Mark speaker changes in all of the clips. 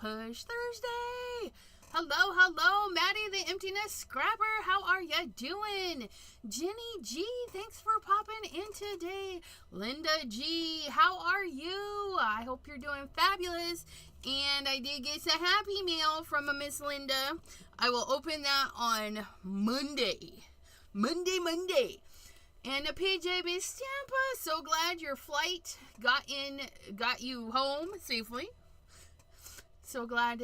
Speaker 1: Push Thursday. Hello, Maddie the Emptiness Scrapper. How are ya doing? Jenny G, thanks for popping in today. Linda G, how are you? I hope you're doing fabulous. And I did get a happy mail from a Miss Linda. I will open that on Monday. Monday. And a PJ Miss Tampa, so glad your flight got you home safely. So glad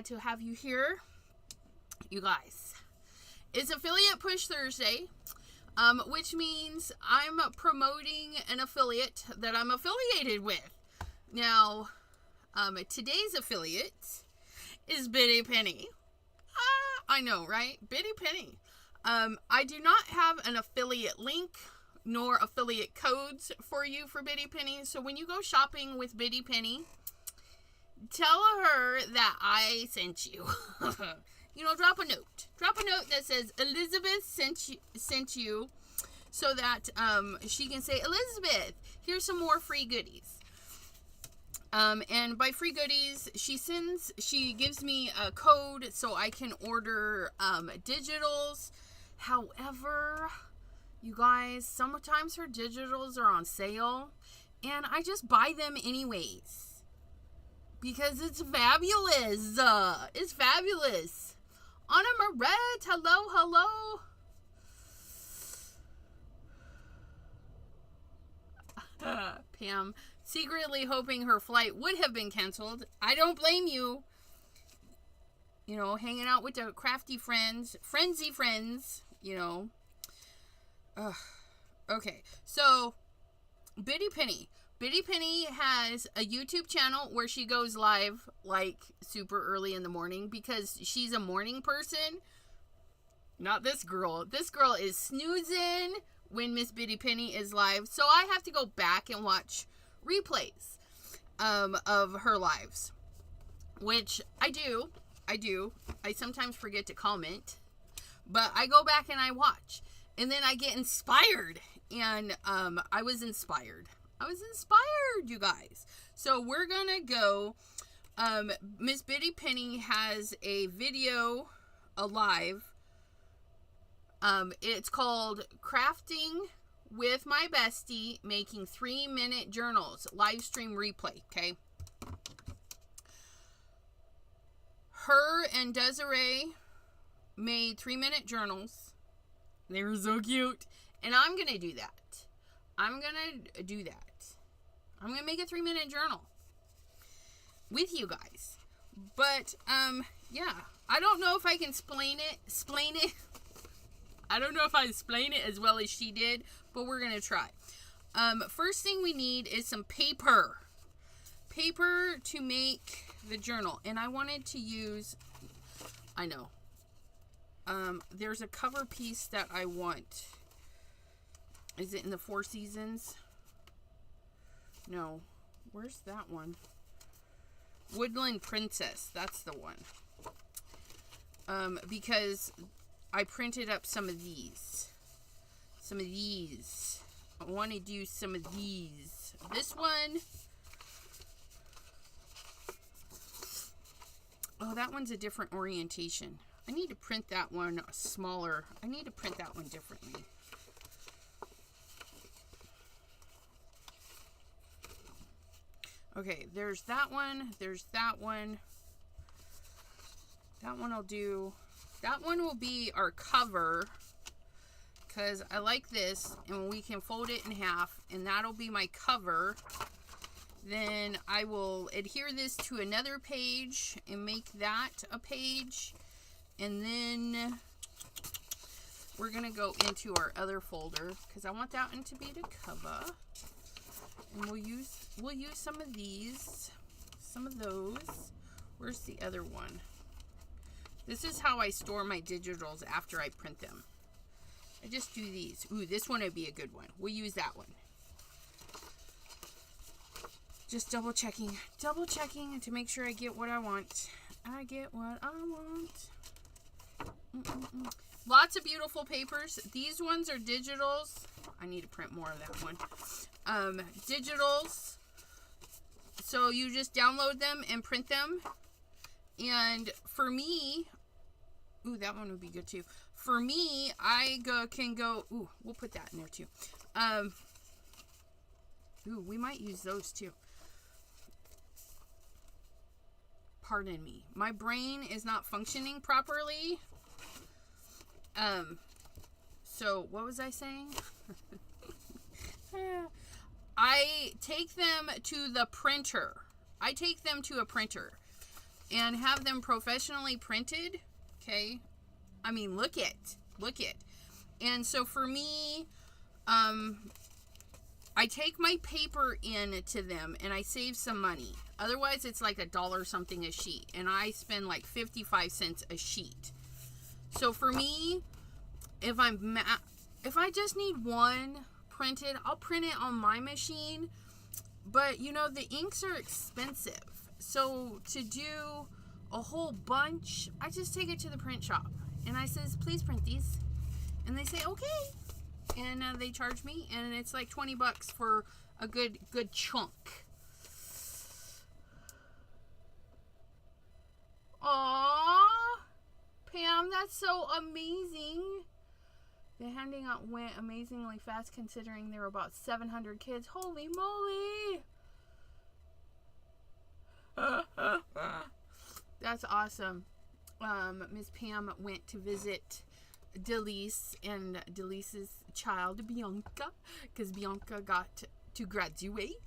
Speaker 1: to have you here, you guys. It's Affiliate Push Thursday, which means I'm promoting an affiliate that I'm affiliated with. Now, today's affiliate is BittyPenny. I know, right? BittyPenny. I do not have an affiliate link nor affiliate codes for you for BittyPenny. So when you go shopping with BittyPenny, tell her that I sent you. Drop a note. Drop a note that says Elizabeth sent you, so that she can say, Elizabeth, here's some more free goodies. And by free goodies, she gives me a code so I can order digitals. However, you guys, sometimes her digitals are on sale, and I just buy them anyways. Because it's fabulous. It's fabulous. Anna Moret, hello. Pam, secretly hoping her flight would have been canceled. I don't blame you. Hanging out with the crafty frenzy friends, Okay, so, BittyPenny. BittyPenny has a YouTube channel where she goes live like super early in the morning because she's a morning person. Not this girl. This girl is snoozing when Miss BittyPenny is live. So I have to go back and watch replays of her lives, which I do. I sometimes forget to comment, but I go back and I watch, and then I get inspired, and I was inspired, you guys. So we're gonna go. Miss BittyPenny has a video, alive. It's called Crafting with My Bestie, Making 3-minute Journals, live stream replay. Okay. Her and Desiree made 3-minute journals. They were so cute, and I'm gonna do that. I'm gonna make a 3-minute journal with you guys. But, yeah. I don't know if I can explain it. I don't know if I explain it as well as she did, but we're gonna try. First thing we need is some paper. Paper to make the journal. And I wanted to use, I know. There's a cover piece that I want. Is it in the Four Seasons? No. Where's that one? Woodland Princess. That's the one. Because I printed up some of these. I want to do some of these. This one. Oh, that one's a different orientation. I need to print that one smaller. I need to print that one differently. Okay, there's that one. There's that one. That one I'll do. That one will be our cover, because I like this, and we can fold it in half, and that'll be my cover. Then I will adhere this to another page and make that a page, and then we're going to go into our other folder, because I want that one to be the cover. And we'll use some of these, some of those. Where's the other one? This is how I store my digitals after I print them. I just do these. Ooh, this one would be a good one. We'll use that one. Just double checking to make sure I get what I want. I get what I want. Lots of beautiful papers. These ones are digitals. I need to print more of that one. Digitals. So you just download them and print them. And for me, ooh, that one would be good too. For me, can go, ooh, we'll put that in there too. Ooh, we might use those too. Pardon me. My brain is not functioning properly. So what was I saying? I take them to the printer. I take them to a printer and have them professionally printed. Okay. I mean, look it. And so for me, I take my paper in to them and I save some money. Otherwise, it's like $1 something a sheet. And I spend like 55 cents a sheet. So for me, if I just need one printed, I'll print it on my machine. But, you know, the inks are expensive. So to do a whole bunch, I just take it to the print shop. And I says, please print these. And they say, okay. And they charge me. And it's like 20 bucks for a good chunk. Aww. Pam, that's so amazing. The handing out went amazingly fast considering there were about 700 kids. Holy moly. That's awesome. Miss Pam went to visit Delise and Delise's child, Bianca, because Bianca got to graduate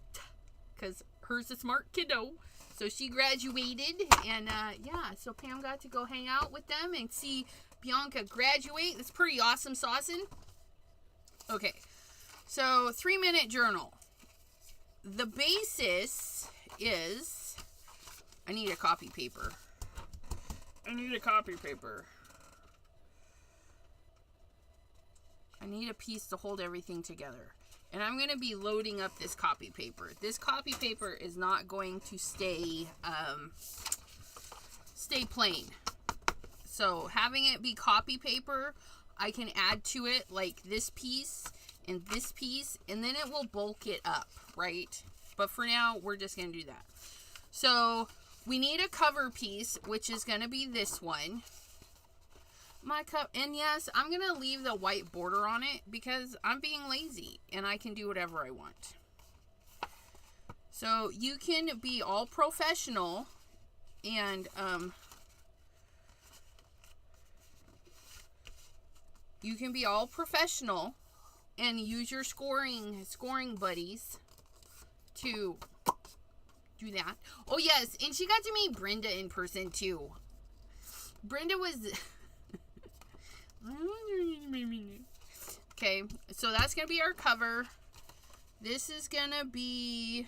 Speaker 1: because her's a smart kiddo. So she graduated, and yeah, so Pam got to go hang out with them and see Bianca graduate. That's pretty awesome saucing. Okay, so 3-minute journal. The basis is, I need a copy paper. I need a piece to hold everything together. And I'm going to be loading up this copy paper. This copy paper is not going to stay plain. So having it be copy paper, I can add to it like this piece, and then it will bulk it up, right? But for now, we're just going to do that. So we need a cover piece, which is going to be this one. And yes, I'm going to leave the white border on it because I'm being lazy and I can do whatever I want. So you can be all professional and use your scoring buddies to do that. Oh yes, and she got to meet Brenda in person too. Brenda was okay, so that's gonna be our cover. This is gonna be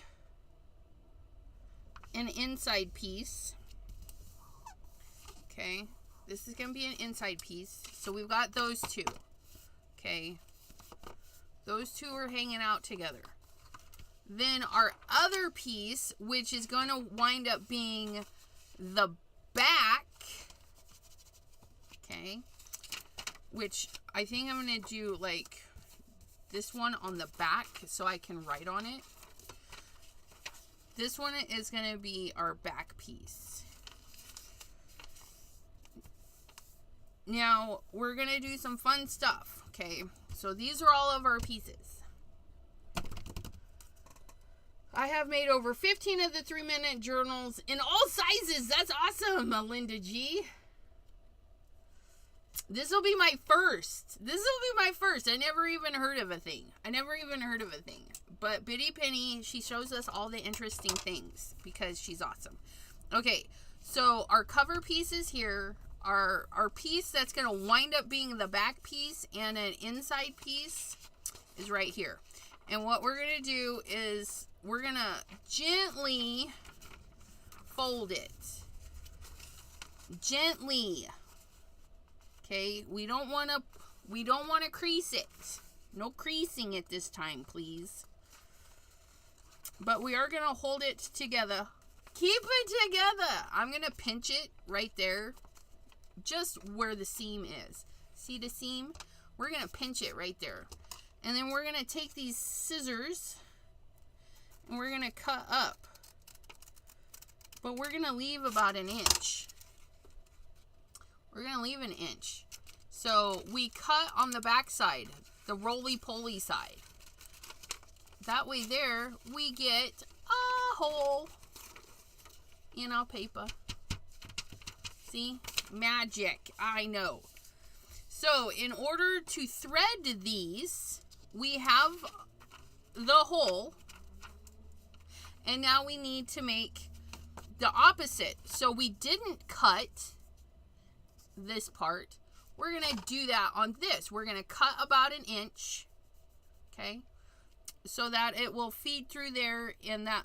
Speaker 1: an inside piece. Okay, this is gonna be an inside piece. So we've got those two. Okay, those two are hanging out together. Then our other piece, which is gonna wind up being the back. Okay, which I think I'm going to do like this one on the back so I can write on it. This one is going to be our back piece. Now, we're going to do some fun stuff, okay? So these are all of our pieces. I have made over 15 of the 3-minute journals in all sizes. That's awesome, Linda G. This will be my first. I never even heard of a thing. But BittyPenny, she shows us all the interesting things because she's awesome. Okay, so our cover pieces here, our piece that's going to wind up being the back piece and an inside piece is right here. And what we're going to do is we're going to gently fold it. Gently. Okay, we don't want to crease it. No creasing it this time, please. But we are going to hold it together. Keep it together. I'm going to pinch it right there. Just where the seam is. See the seam? We're going to pinch it right there. And then we're going to take these scissors and we're going to cut up. But we're going to leave about 1 inch. leave an inch. So we cut on the back side, the roly-poly side. That way there, we get a hole in our paper. See? Magic. I know. So in order to thread these, we have the hole. And now we need to make the opposite. So we didn't cut this part. We're going to do that on this. We're going to cut about an inch. Okay? So that it will feed through there, and that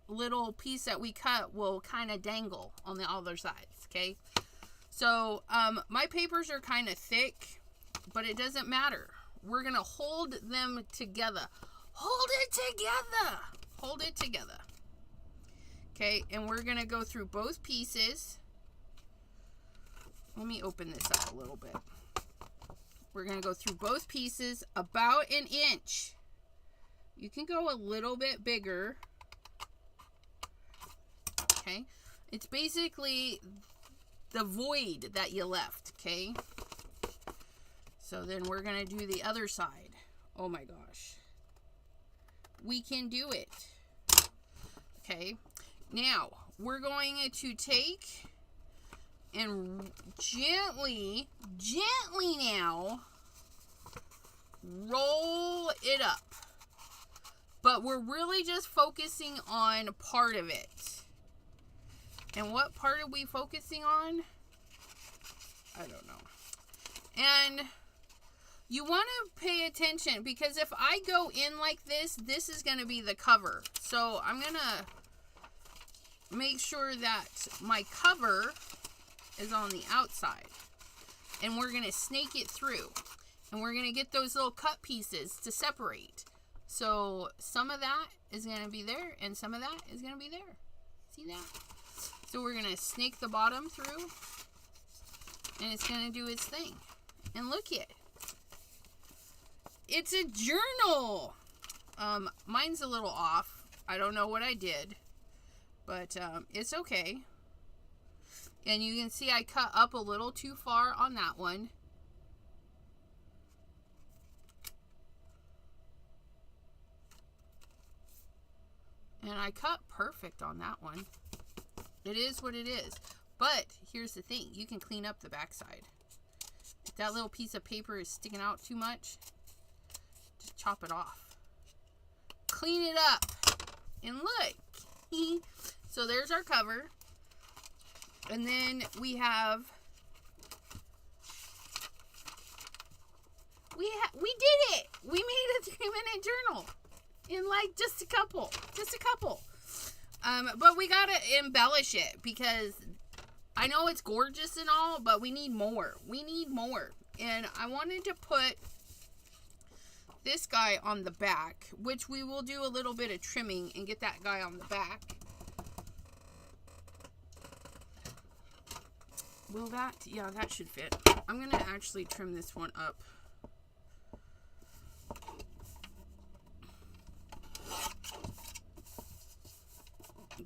Speaker 1: little piece that we cut will kind of dangle on the other sides. Okay? So my papers are kind of thick, but it doesn't matter. We're going to hold them together. Hold it together. Hold it together. Okay, and we're going to go through both pieces. Let me open this up a little bit. We're going to go through both pieces about an inch. You can go a little bit bigger. Okay, it's basically the void that you left, okay? So then we're going to do the other side. Oh my gosh. We can do it. Okay. Now, we're going to take and gently now roll it up. But we're really just focusing on part of it. And what part are we focusing on? I don't know. And you want to pay attention, because if I go in like this, this is going to be the cover. So I'm going to make sure that my cover is on the outside. And we're going to snake it through. And we're going to get those little cut pieces to separate. So some of that is going to be there, and some of that is going to be there. See that? So we're going to snake the bottom through, and it's going to do its thing. And look it. It's a journal. Mine's a little off. I don't know what I did, but it's okay. And you can see I cut up a little too far on that one. And I cut perfect on that one. It is what it is. But here's the thing. You can clean up the backside. If that little piece of paper is sticking out too much, just chop it off. Clean it up. And look. So there's our cover. And then we have... We did it! We made a 3-minute journal. In like just a couple. But we gotta embellish it, because I know it's gorgeous and all, but we need more. And I wanted to put this guy on the back, which we will do a little bit of trimming and get that guy on the back. Will that? Yeah, that should fit. I'm gonna actually trim this one up.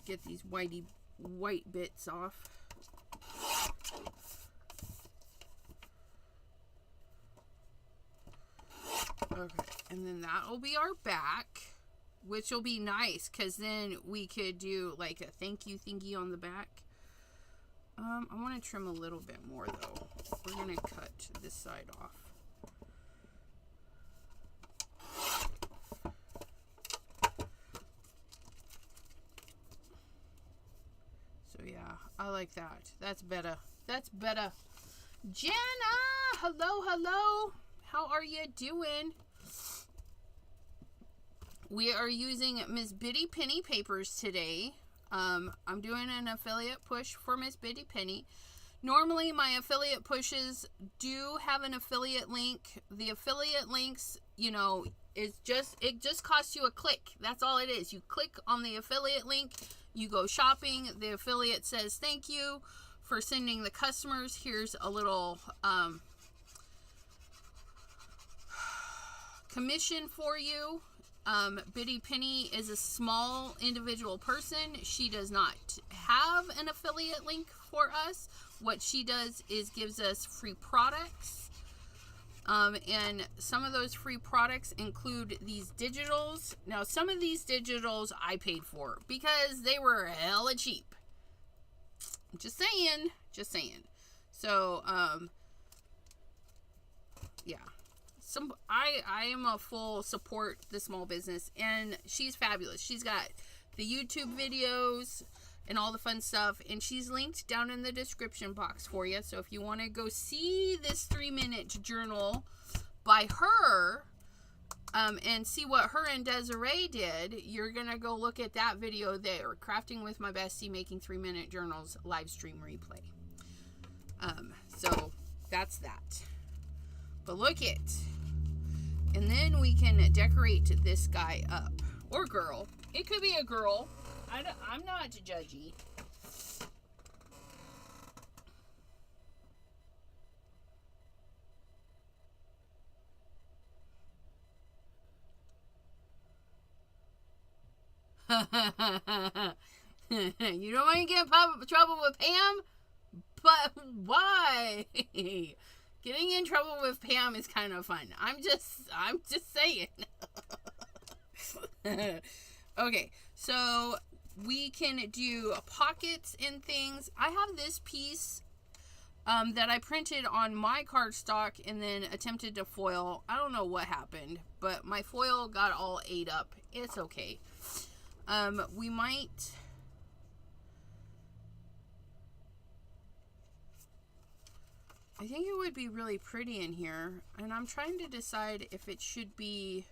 Speaker 1: Get these white bits off. Okay, and then that will be our back, which will be nice, because then we could do like a thank you thingy on the back. I want to trim a little bit more though. We're going to cut this side off. So yeah, I like that. That's better. Jenna! Hello. How are you doing? We are using Miss BittyPenny papers today. I'm doing an affiliate push for Miss BittyPenny. Normally my affiliate pushes do have an affiliate link. The affiliate links, you know, it just costs you a click. That's all it is. You click on the affiliate link, you go shopping, the affiliate says thank you for sending the customers. Here's a little commission for you. BittyPenny is a small individual person. She does not have an affiliate link for us. what she does is gives us free products. And some of those free products include these digitals. Now, some of these digitals I paid for because they were hella cheap. Just saying. So, yeah. I am a full support the small business, and she's fabulous. She's got the YouTube videos and all the fun stuff, and she's linked down in the description box for you. So if you want to go see this 3-minute journal by her, and see what her and Desiree did, you're gonna go look at that video there, Crafting with My Bestie, Making 3-Minute Journals live stream replay. So that's that. But look it. And then we can decorate this guy up. Or girl. It could be a girl. I'm not judgy. You don't want to get in trouble with Pam? But why? Getting in trouble with Pam is kind of fun. I'm just saying. Okay, so we can do pockets and things. I have this piece that I printed on my cardstock and then attempted to foil. I don't know what happened, but my foil got all ate up. It's okay. We might... I think it would be really pretty in here, and I'm trying to decide if it should be...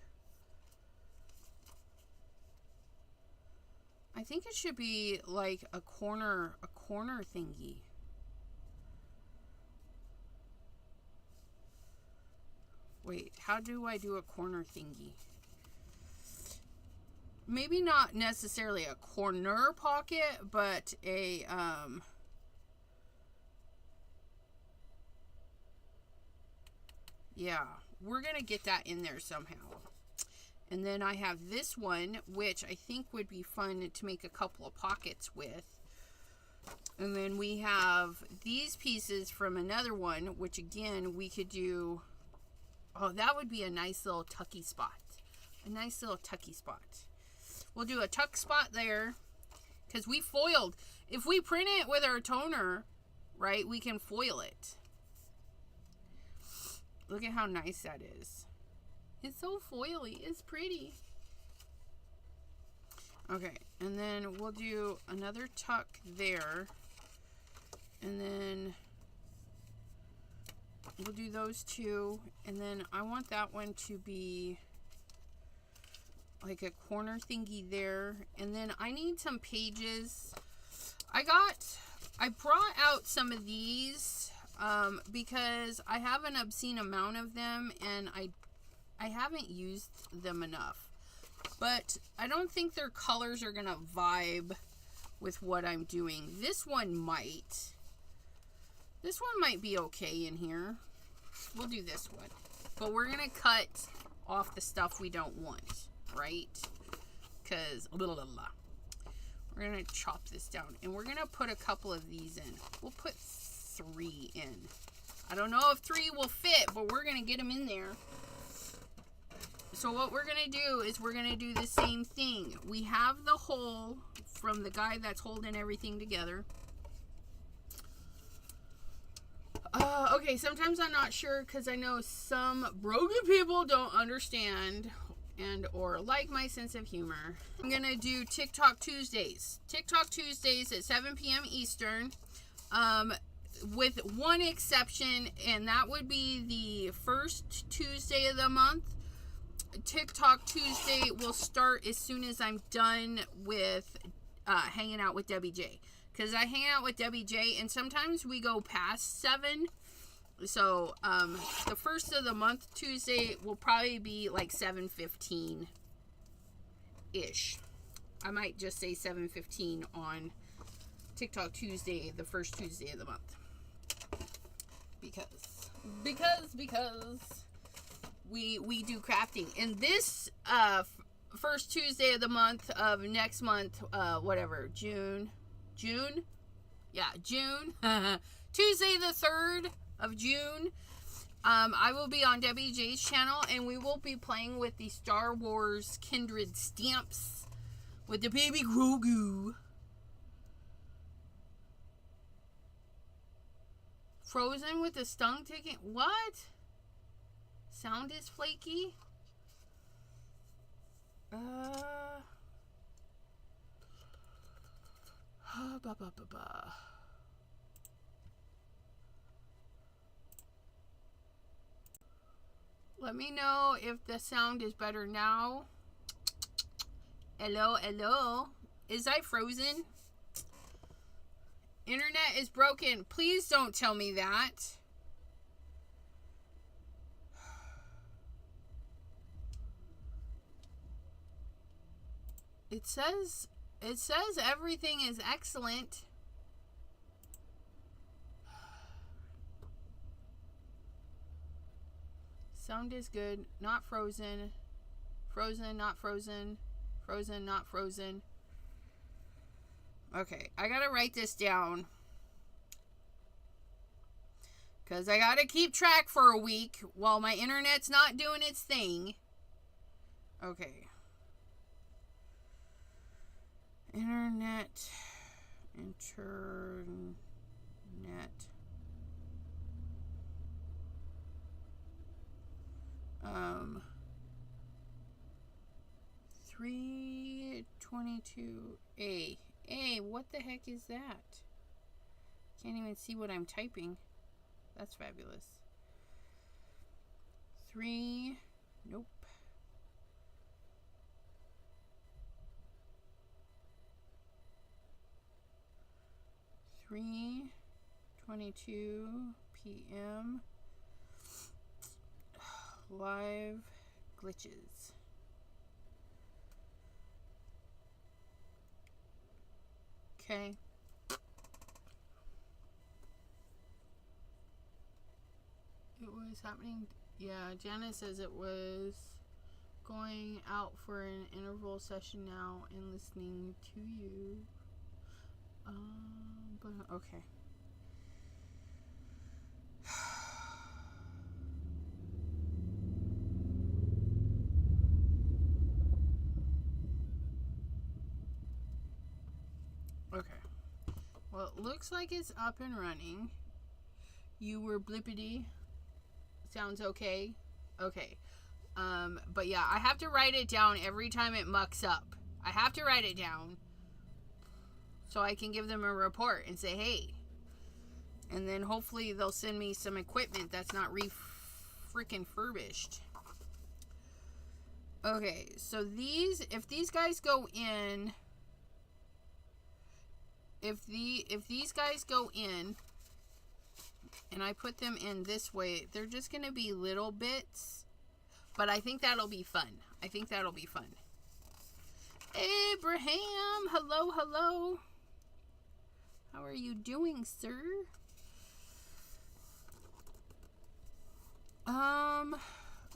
Speaker 1: I think it should be like a corner thingy. Wait, how do I do a corner thingy? Maybe not necessarily a corner pocket, but a, yeah, we're going to get that in there somehow. And then I have this one, which I think would be fun to make a couple of pockets with. And then we have these pieces from another one, which again, we could do, oh, that would be a nice little tucky spot. A nice little tucky spot. We'll do a tuck spot there, because we foiled. If we print it with our toner, right, we can foil it. Look at how nice that is. It's so foily. It's pretty. Okay, and then we'll do another tuck there. And then we'll do those two. And then I want that one to be like a corner thingy there. And then I need some pages. I brought out some of these because I have an obscene amount of them, and I haven't used them enough. But I don't think their colors are going to vibe with what I'm doing. This one might. This one might be okay in here. We'll do this one. But we're going to cut off the stuff we don't want, right? Because we're going to chop this down. And we're going to put a couple of these in. We'll put 3 in. I don't know if 3 will fit, but we're going to get them in there. So what we're going to do is we're going to do the same thing. We have the hole from the guy that's holding everything together. Okay, sometimes I'm not sure because I know some broken people don't understand and or like my sense of humor. I'm going to do TikTok Tuesdays. TikTok Tuesdays at 7 p.m. Eastern. With one exception, and that would be the first Tuesday of the month. TikTok Tuesday will start as soon as I'm done with hanging out with Debbie J. Because I hang out with Debbie J, and sometimes we go past 7. So, the first of the month Tuesday will probably be like 7:15-ish. I might just say 7:15 on TikTok Tuesday, the first Tuesday of the month. Because we do crafting. And this first Tuesday of the month of next month, whatever, June? Yeah, June Tuesday the 3rd of June. I will be on Debbie J's channel, and we will be playing with the Star Wars Kindred stamps with the baby Grogu. Frozen with the stung ticket. What? Sound is flaky. Let me know if the sound is better now. Hello, hello. Is I frozen? Internet is broken. Please don't tell me that. It says everything is excellent. Sound is good. Not frozen. Frozen, not frozen. Frozen, not frozen. Okay, I gotta write this down. Because I gotta keep track for a week while my internet's not doing its thing. Okay. Internet. 322A. Hey, what the heck is that? Can't even see what I'm typing. That's fabulous. 3. Nope. 3:22 p.m. Live glitches. Okay. It was happening. Yeah, Janice says it was going out for an interval session now and listening to you. But okay. Okay. Well, it looks like it's up and running. You were blippity. Sounds okay. Okay. But yeah, I have to write it down every time it mucks up. I have to write it down so I can give them a report and say, hey. And then hopefully they'll send me some equipment that's not freaking furbished. Okay, so if these guys go in, if these guys go in and I put them in this way, they're just going to be little bits, but I think that'll be fun. I think that'll be fun. Abraham, hello, hello. How are you doing, sir?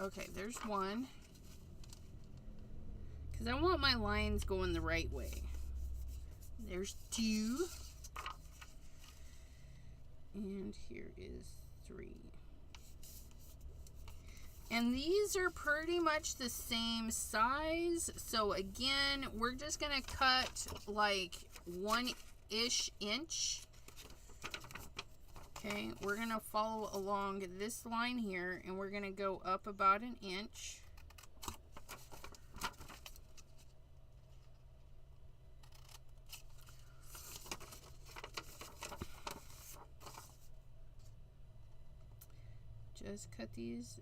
Speaker 1: Okay, there's one. Because I want my lines going the right way. There's 2. And here is 3. And these are pretty much the same size. So again, we're just going to cut like 1-ish inch. Okay, we're going to follow along this line here, and we're going to go up about 1 inch. Just cut these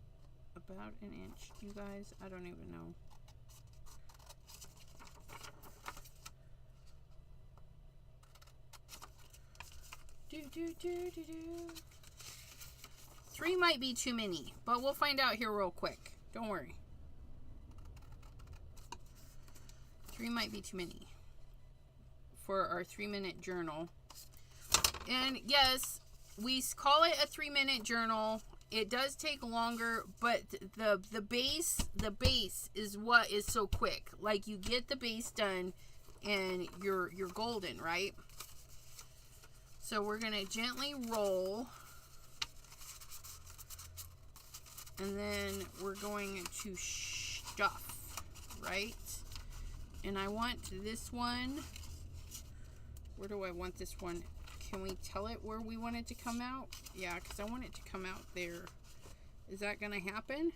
Speaker 1: about 1 inch. You guys, I don't even know. Do. 3 might be too many, but we'll find out here real quick. Don't worry. 3 might be too many for our 3-minute journal. And yes, we call it a 3-minute journal. It does take longer, but the base is what is so quick. Like, you get the base done and you're golden, right? So we're going to gently roll. And then we're going to stuff, right? And I want this one. Where do I want this one? Can we tell it where we want it to come out? Yeah, because I want it to come out there. Is that going to happen?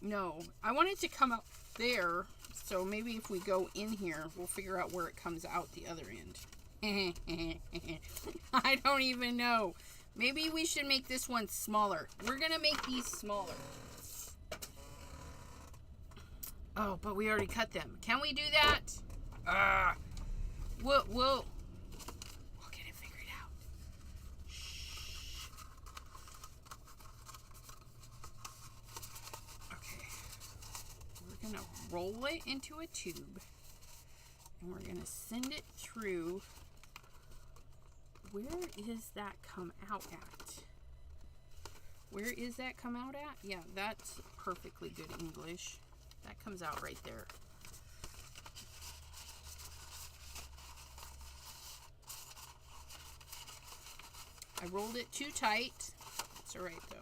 Speaker 1: No, I want it to come out there. So maybe if we go in here, we'll figure out where it comes out the other end. I don't even know. Maybe we should make this one smaller. We're going to make these smaller. Oh, but we already cut them. Can we do that? We'll get it figured out. Shh. Okay. We're going to roll it into a tube. And we're going to send it through. Where is that come out at? Where is that come out at? Yeah, that's perfectly good English. That comes out right there. I rolled it too tight. It's all right, though.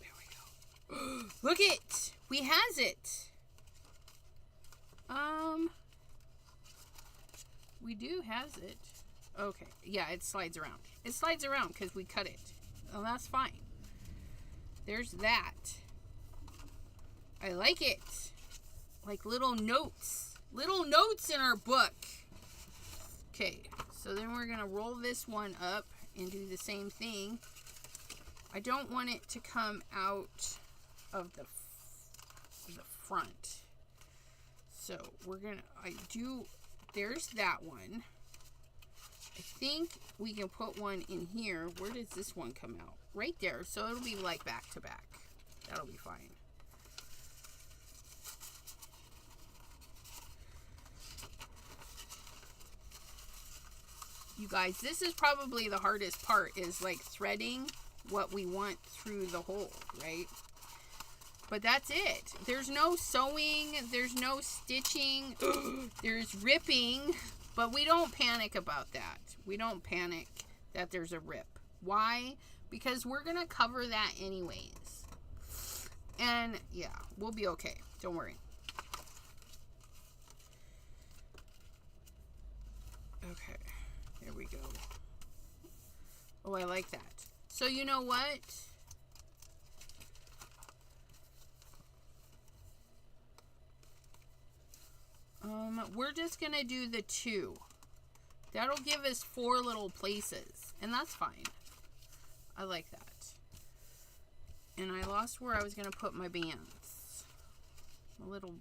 Speaker 1: There we go. Look it! We has it! We do has it. Okay, yeah, it slides around. It slides around because we cut it. Oh, that's fine. There's that. I like it. Like little notes. Little notes in our book. Okay, so then we're going to roll this one up and do the same thing. I don't want it to come out of the front. So we're going to, there's that one. I think we can put one in here. Where does this one come out? Right there. So it'll be like back to back. That'll be fine. You guys, this is probably the hardest part, is like threading what we want through the hole, right? But that's it. There's no sewing. There's no stitching. There's ripping. But we don't panic about that. We don't panic that there's a rip. Why? Because we're going to cover that anyways. And yeah, we'll be okay. Don't worry. Okay. There we go. Oh, I like that. So you know what? We're just going to do the 2. That'll give us 4 little places. And that's fine. I like that. And I lost where I was going to put my bands. My little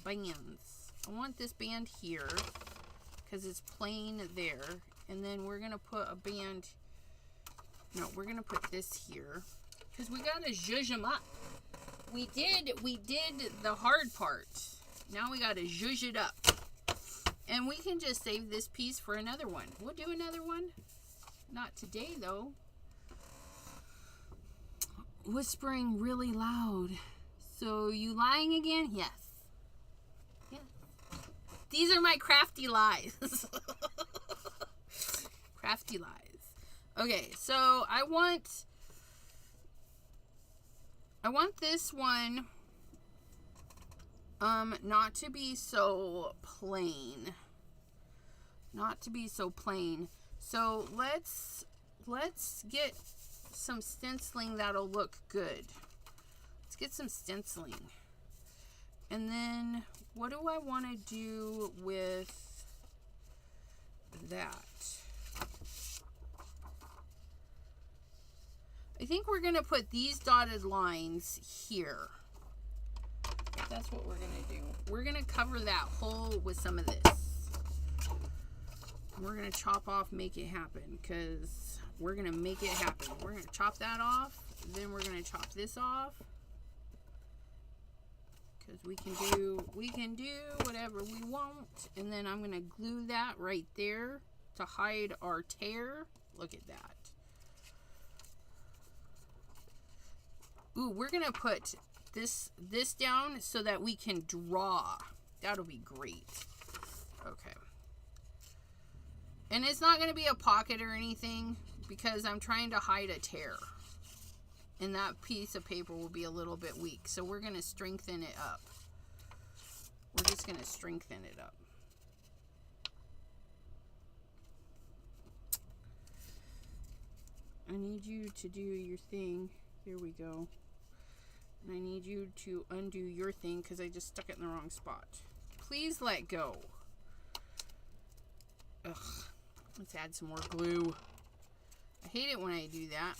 Speaker 1: bands. I want this band here because it's plain there. And then we're going to put a band. No, we're going to put this here because we got to zhuzh them up. We did the hard part. Now we got to zhuzh it up. And we can just save this piece for another one. We'll do another one. Not today, though. Whispering really loud. So, you lying again? Yes. Yes. These are my crafty lies. Crafty lies. Okay, so I want this one not to be so plain. Not to be so plain. So let's get some stenciling that'll look good. Let's get some stenciling. And then what do I want to do with that? I think we're going to put these dotted lines here. That's what we're going to do. We're going to cover that hole with some of this. We're going to chop off, make it happen, because we're going to make it happen. We're going to chop that off. Then we're going to chop this off. Because we can do whatever we want. And then I'm going to glue that right there to hide our tear. Look at that. Ooh, we're going to put this down so that we can draw. That'll be great. Okay. And it's not going to be a pocket or anything because I'm trying to hide a tear. And that piece of paper will be a little bit weak. So we're going to strengthen it up. We're just going to strengthen it up. I need you to do your thing. Here we go. And I need you to undo your thing because I just stuck it in the wrong spot. Please let go. Ugh. Let's add some more glue. I hate it when I do that.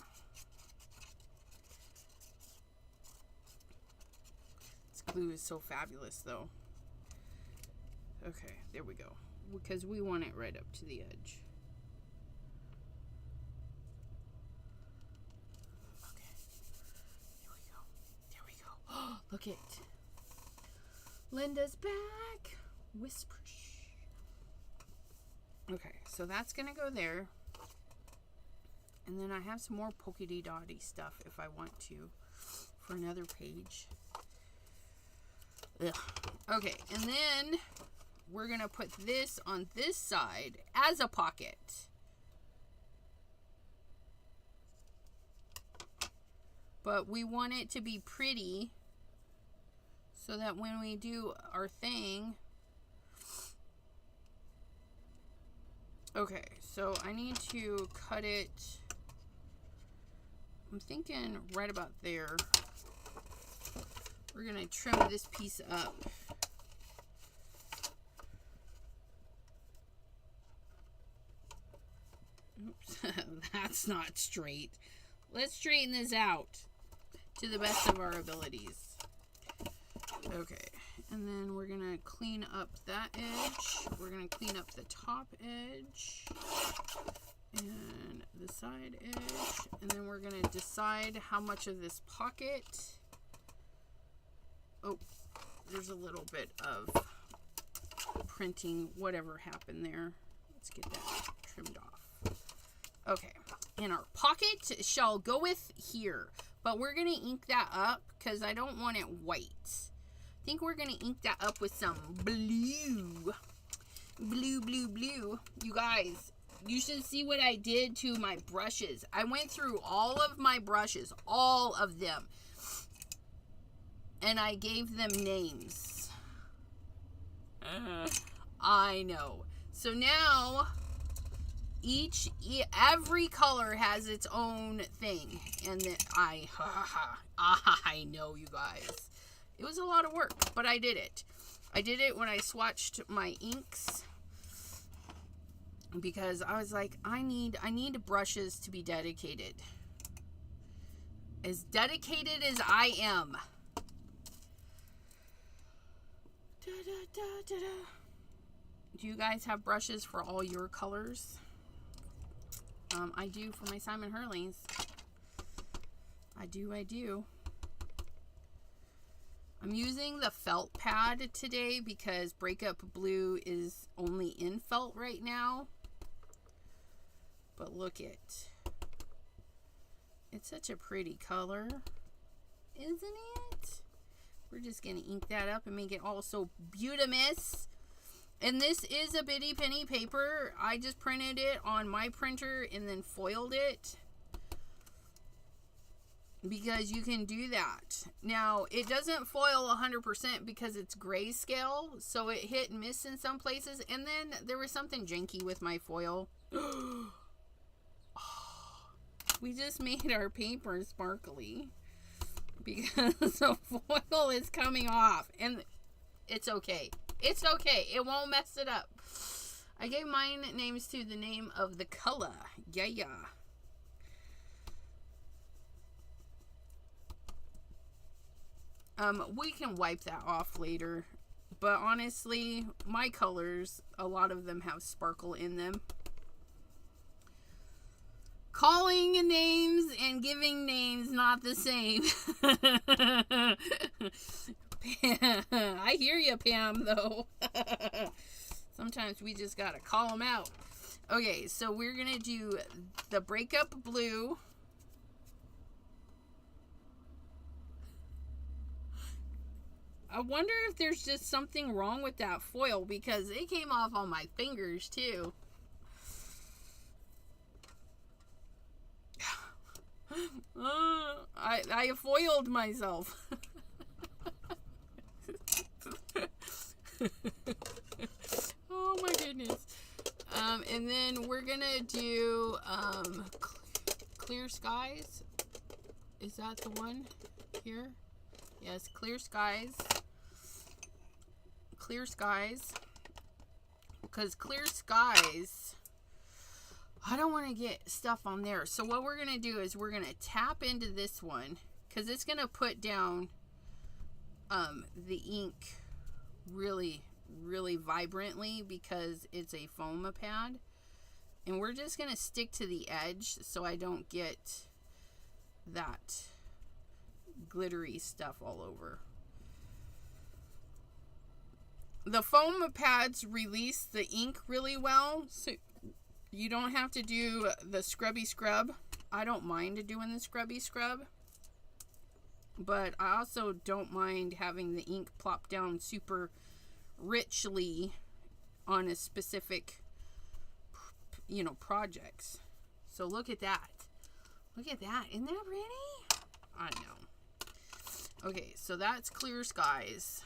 Speaker 1: This glue is so fabulous though. Okay, there we go. Because we want it right up to the edge. Look it. Linda's back. Whispers. Okay, so that's going to go there. And then I have some more polka-dotty stuff if I want to for another page. Ugh. Okay, and then we're going to put this on this side as a pocket. But we want it to be pretty so that when we do our thing. Okay, so I need to cut it. I'm thinking right about there. We're gonna trim this piece up. Oops, that's not straight. Let's straighten this out to the best of our abilities. Okay, and then we're gonna clean up that edge. We're gonna clean up the top edge and the side edge, and then we're gonna decide how much of this pocket. Oh, there's a little bit of printing, whatever happened there. Let's get that trimmed off. Okay, and our pocket shall goeth here, but we're gonna ink that up because I don't want it white. I think we're going to ink that up with some blue. Blue. You guys, you should see what I did to my brushes. I went through all of my brushes, all of them. And I gave them names. I know. So now, every color has its own thing. And then I know, you guys. It was a lot of work, but I did it. I did it when I swatched my inks because I was like, I need brushes to be dedicated. As dedicated as I am. Do you guys have brushes for all your colors? I do for my Simon Hurleys. I do. I'm using the felt pad today because Breakup Blue is only in felt right now. But look it. It's such a pretty color. Isn't it? We're just going to ink that up and make it all so beautimous. And this is a BittyPenny paper. I just printed it on my printer and then foiled it. Because you can do that. Now, it doesn't foil 100% because it's grayscale, so it hit and miss in some places. And then there was something janky with my foil. We just made our paper sparkly because the foil is coming off. And it's okay. It's okay. It won't mess it up. I gave mine names to the name of the color. Yeah. We can wipe that off later, but honestly, my colors, a lot of them have sparkle in them. Calling names and giving names, not the same. I hear you, Pam, though. Sometimes we just gotta call them out. Okay, so we're gonna do the Breakup Blue. I wonder if there's just something wrong with that foil, because it came off on my fingers too. I foiled myself. Oh my goodness. And then we're gonna do clear skies. Is that the one here? Yes, clear skies. Clear skies. Because clear skies, I don't want to get stuff on there. So what we're going to do is we're going to tap into this one, because it's going to put down the ink really, really vibrantly, because it's a foam pad. And we're just going to stick to the edge so I don't get that glittery stuff all over. The foam pads release the ink really well, so you don't have to do the scrubby scrub. I don't mind doing the scrubby scrub, but I also don't mind having the ink plop down super richly on a specific, you know, projects. So look at that. Look at that. Isn't that pretty? I know. Okay, so that's clear skies.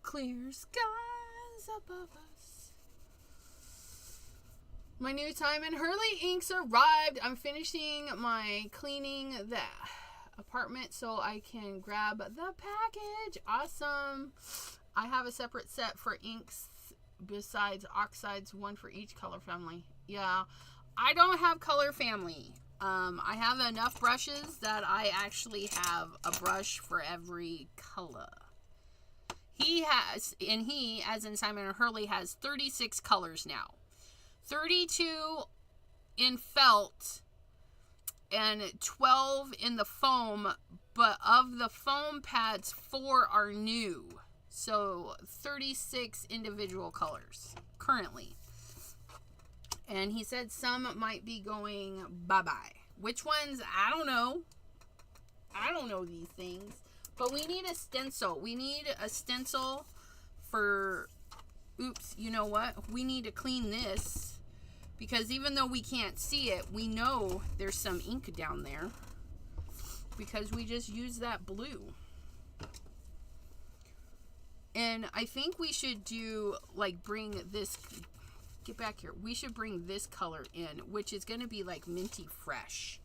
Speaker 1: Clear skies above us. My new Time and Hurley inks arrived. I'm finishing my cleaning the apartment so I can grab the package. Awesome. I have a separate set for inks besides oxides, one for each color family. Yeah, I don't have color family. I have enough brushes that I actually have a brush for every color. He has, and he, as in Simon and Hurley, has 36 colors now. 32 in felt and 12 in the foam, but of the foam pads, 4 are new. So 36 individual colors currently. And he said some might be going bye-bye. Which ones? I don't know. I don't know these things. But we need a stencil. We need a stencil for... Oops, you know what? We need to clean this. Because even though we can't see it, we know there's some ink down there. Because we just used that blue. And I think we should do, like, bring this... Get back here. We should bring this color in, which is going to be like minty fresh.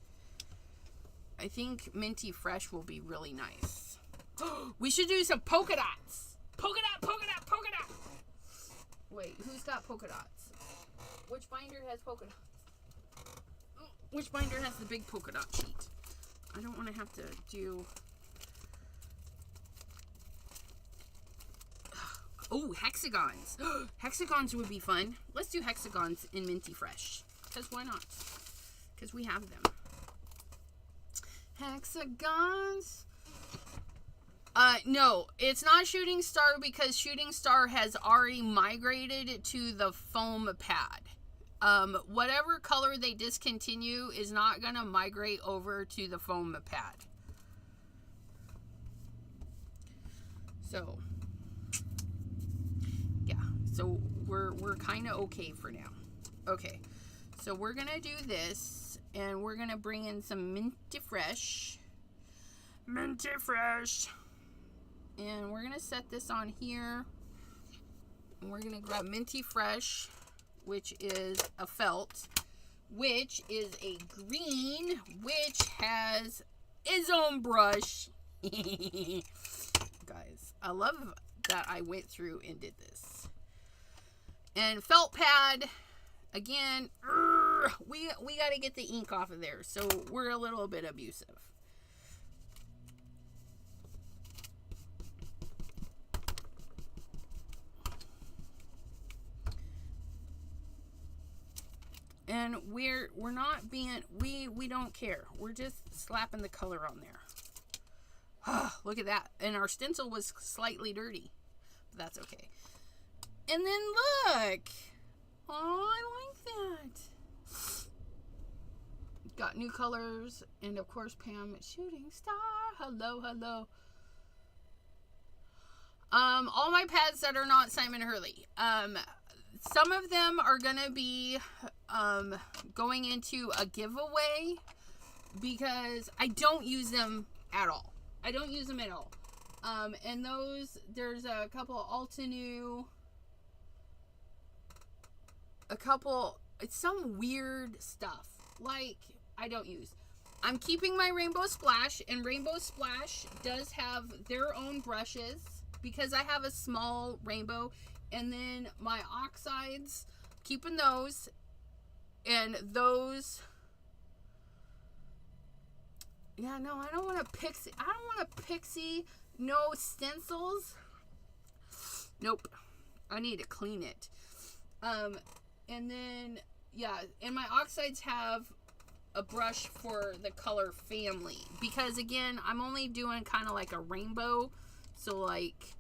Speaker 1: I think minty fresh will be really nice. We should do some polka dots. Polka dot, polka dot, polka dot. Wait, who's got polka dots? Which binder has polka dots? Which binder has the big polka dot sheet? I don't want to have to do... Oh, hexagons. Hexagons would be fun. Let's do hexagons in Minty Fresh. Because why not? Because we have them. Hexagons. No, it's not Shooting Star because Shooting Star has already migrated to the foam pad. Whatever color they discontinue is not going to migrate over to the foam pad. So... So we're kind of okay for now. Okay, so we're gonna do this, and we're gonna bring in some Minty Fresh. Minty Fresh. And we're gonna set this on here. And we're gonna grab Minty Fresh, which is a felt, which is a green, which has its own brush. Guys, I love that I went through and did this. And felt pad, again, we got to get the ink off of there, so we're a little bit abusive. And we're not being, we don't care. We're just slapping the color on there. Look at that. And our stencil was slightly dirty, but that's okay. And then look. Oh, I like that. Got new colors. And of course, Pam, Shooting Star. Hello, hello. All my pads that are not Simon Hurley. Some of them are gonna be going into a giveaway because I don't use them at all. I don't use them at all. And those, there's a couple Altenew, it's some weird stuff like I don't use. I'm keeping my Rainbow Splash, and Rainbow Splash does have their own brushes because I have a small rainbow. And then my oxides, keeping those, and those. Yeah, no, I don't want a pixie. I don't want a pixie. No stencils. Nope. I need to clean it. And then, yeah, and my oxides have a brush for the color family. Because, again, I'm only doing kind of like a rainbow. So, like,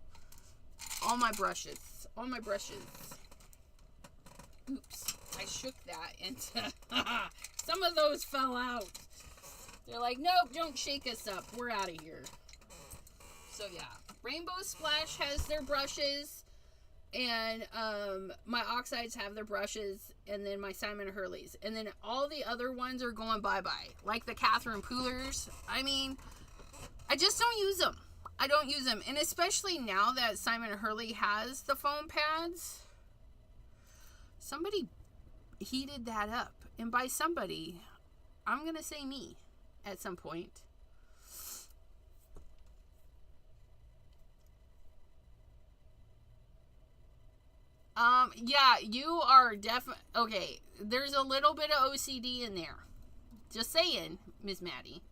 Speaker 1: all my brushes. Oops. I shook that into... Some of those fell out. They're like, nope, don't shake us up. We're out of here. So, yeah. Rainbow Splash has their brushes. And my oxides have their brushes. And then my Simon Hurleys. And then all the other ones are going bye-bye. Like the Catherine Poolers. I mean, I just don't use them. I don't use them. And especially now that Simon Hurley has the foam pads. Somebody heated that up. And by somebody, I'm going to say me at some point. Yeah, you are definitely... Okay, there's a little bit of OCD in there. Just saying, Miss Maddie.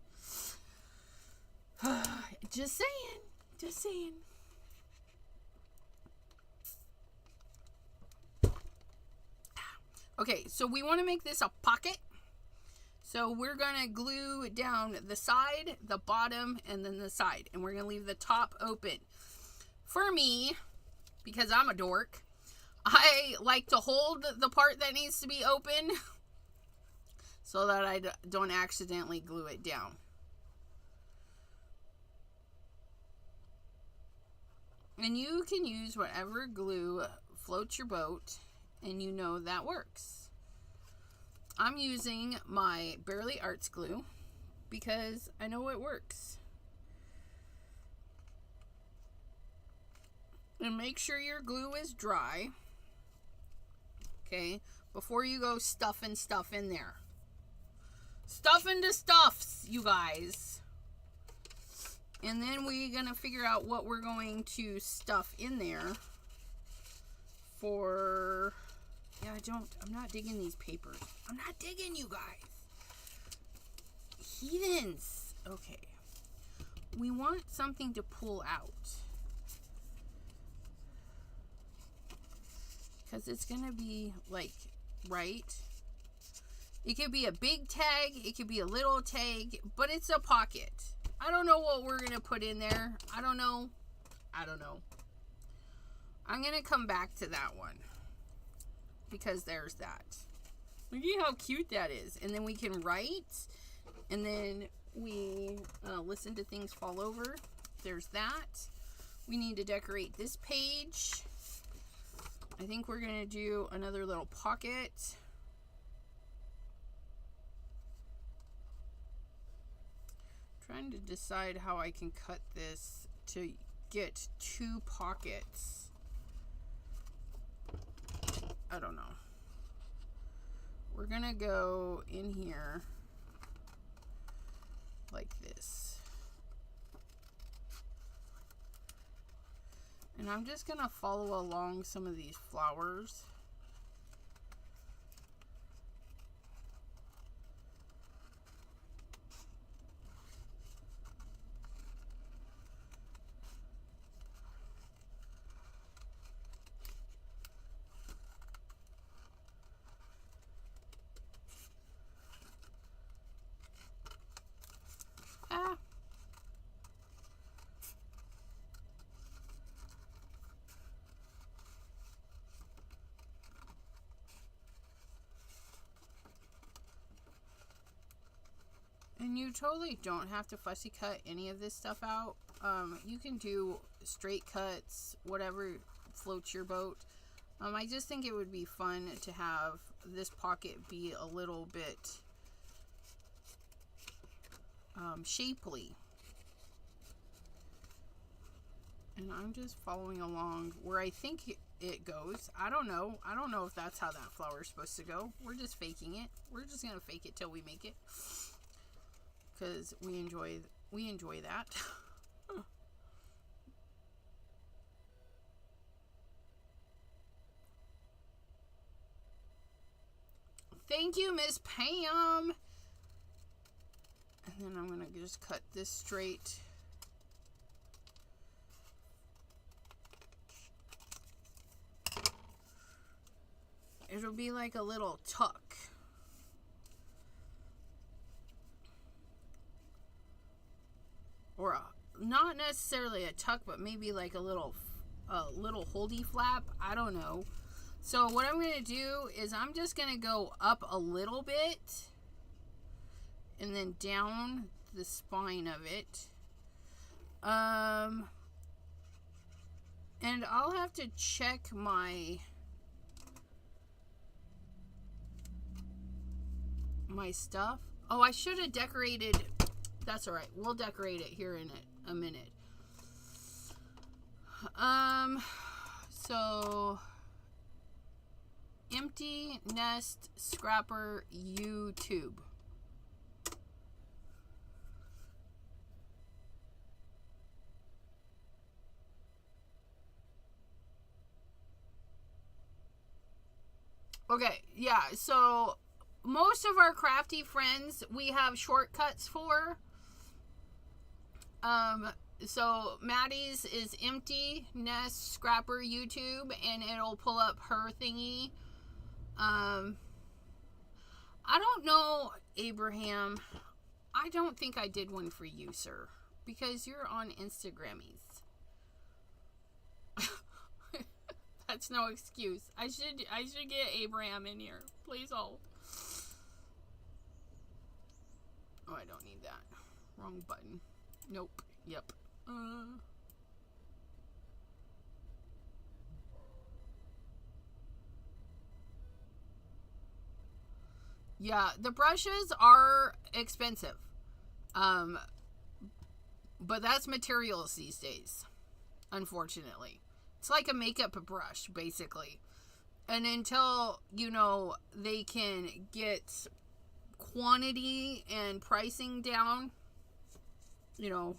Speaker 1: Just saying. Okay, so we want to make this a pocket. So we're going to glue down the side, the bottom, and then the side. And we're going to leave the top open. For me, because I'm a dork, I like to hold the part that needs to be open so that I don't accidentally glue it down. And you can use whatever glue floats your boat, and you know that works. I'm using my Barely Arts glue because I know it works. And make sure your glue is dry. Okay, before you go stuffing stuff in there. Stuff into stuffs, you guys. And then we're going to figure out what we're going to stuff in there for... Yeah, I'm not digging these papers. I'm not digging, you guys. Heathens. Okay. We want something to pull out. Because it's going to be, like, right? It could be a big tag. It could be a little tag. But it's a pocket. I don't know what we're going to put in there. I don't know. I'm going to come back to that one. Because there's that. Look at how cute that is. And then we can write. And then we listen to things fall over. There's that. We need to decorate this page. I think we're going to do another little pocket. Trying to decide how I can cut this to get 2 pockets. I don't know. We're going to go in here like this. And I'm just going to follow along some of these flowers. And you totally don't have to fussy cut any of this stuff out. You can do straight cuts, whatever floats your boat. I just think it would be fun to have this pocket be a little bit shapely. And I'm just following along where I think it goes. I don't know. I don't know if that's how that flower is supposed to go. We're just faking it. We're just going to fake it till we make it. Because we enjoy that. Thank you, Miss Pam. And then I'm going to just cut this straight. It'll be like a little tuck. Or not necessarily a tuck, but maybe like a little holdy flap. I don't know. So what I'm going to do is I'm just going to go up a little bit and then down the spine of it. And I'll have to check my stuff. Oh, I should have decorated. That's all right. We'll decorate it here in a minute. So empty nest scrapper YouTube. Okay, yeah, so most of our crafty friends we have shortcuts for. So Maddie's is empty nest scrapper YouTube, and it'll pull up her thingy. I don't know, Abraham. I don't think I did one for you, sir, because you're on Instagrammies. That's no excuse. I should get Abraham in here. Please hold. Oh, I don't need that. Wrong button. Nope. Yep. Yeah, the brushes are expensive. But that's materials these days, unfortunately. It's like a makeup brush, basically. And until, they can get quantity and pricing down,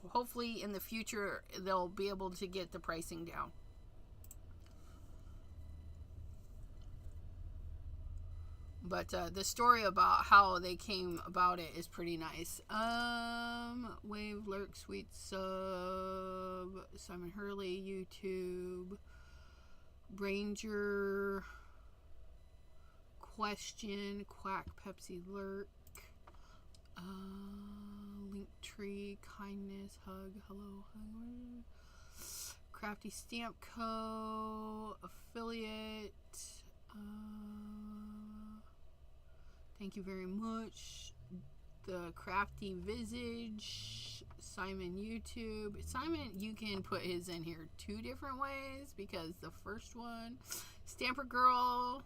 Speaker 1: hopefully in the future they'll be able to get the pricing down. But the story about how they came about it is pretty nice. Wave Lurk, Sweet Sub, Simon Hurley, YouTube, Ranger, Question, Quack, Pepsi Lurk, Linktree, Kindness, Hug, Hello, Hug, Crafty Stamp Co., Affiliate, thank you very much. The Crafty Visage, Simon YouTube. Simon, you can put his in here 2 different ways because the first one, Stamper Girl.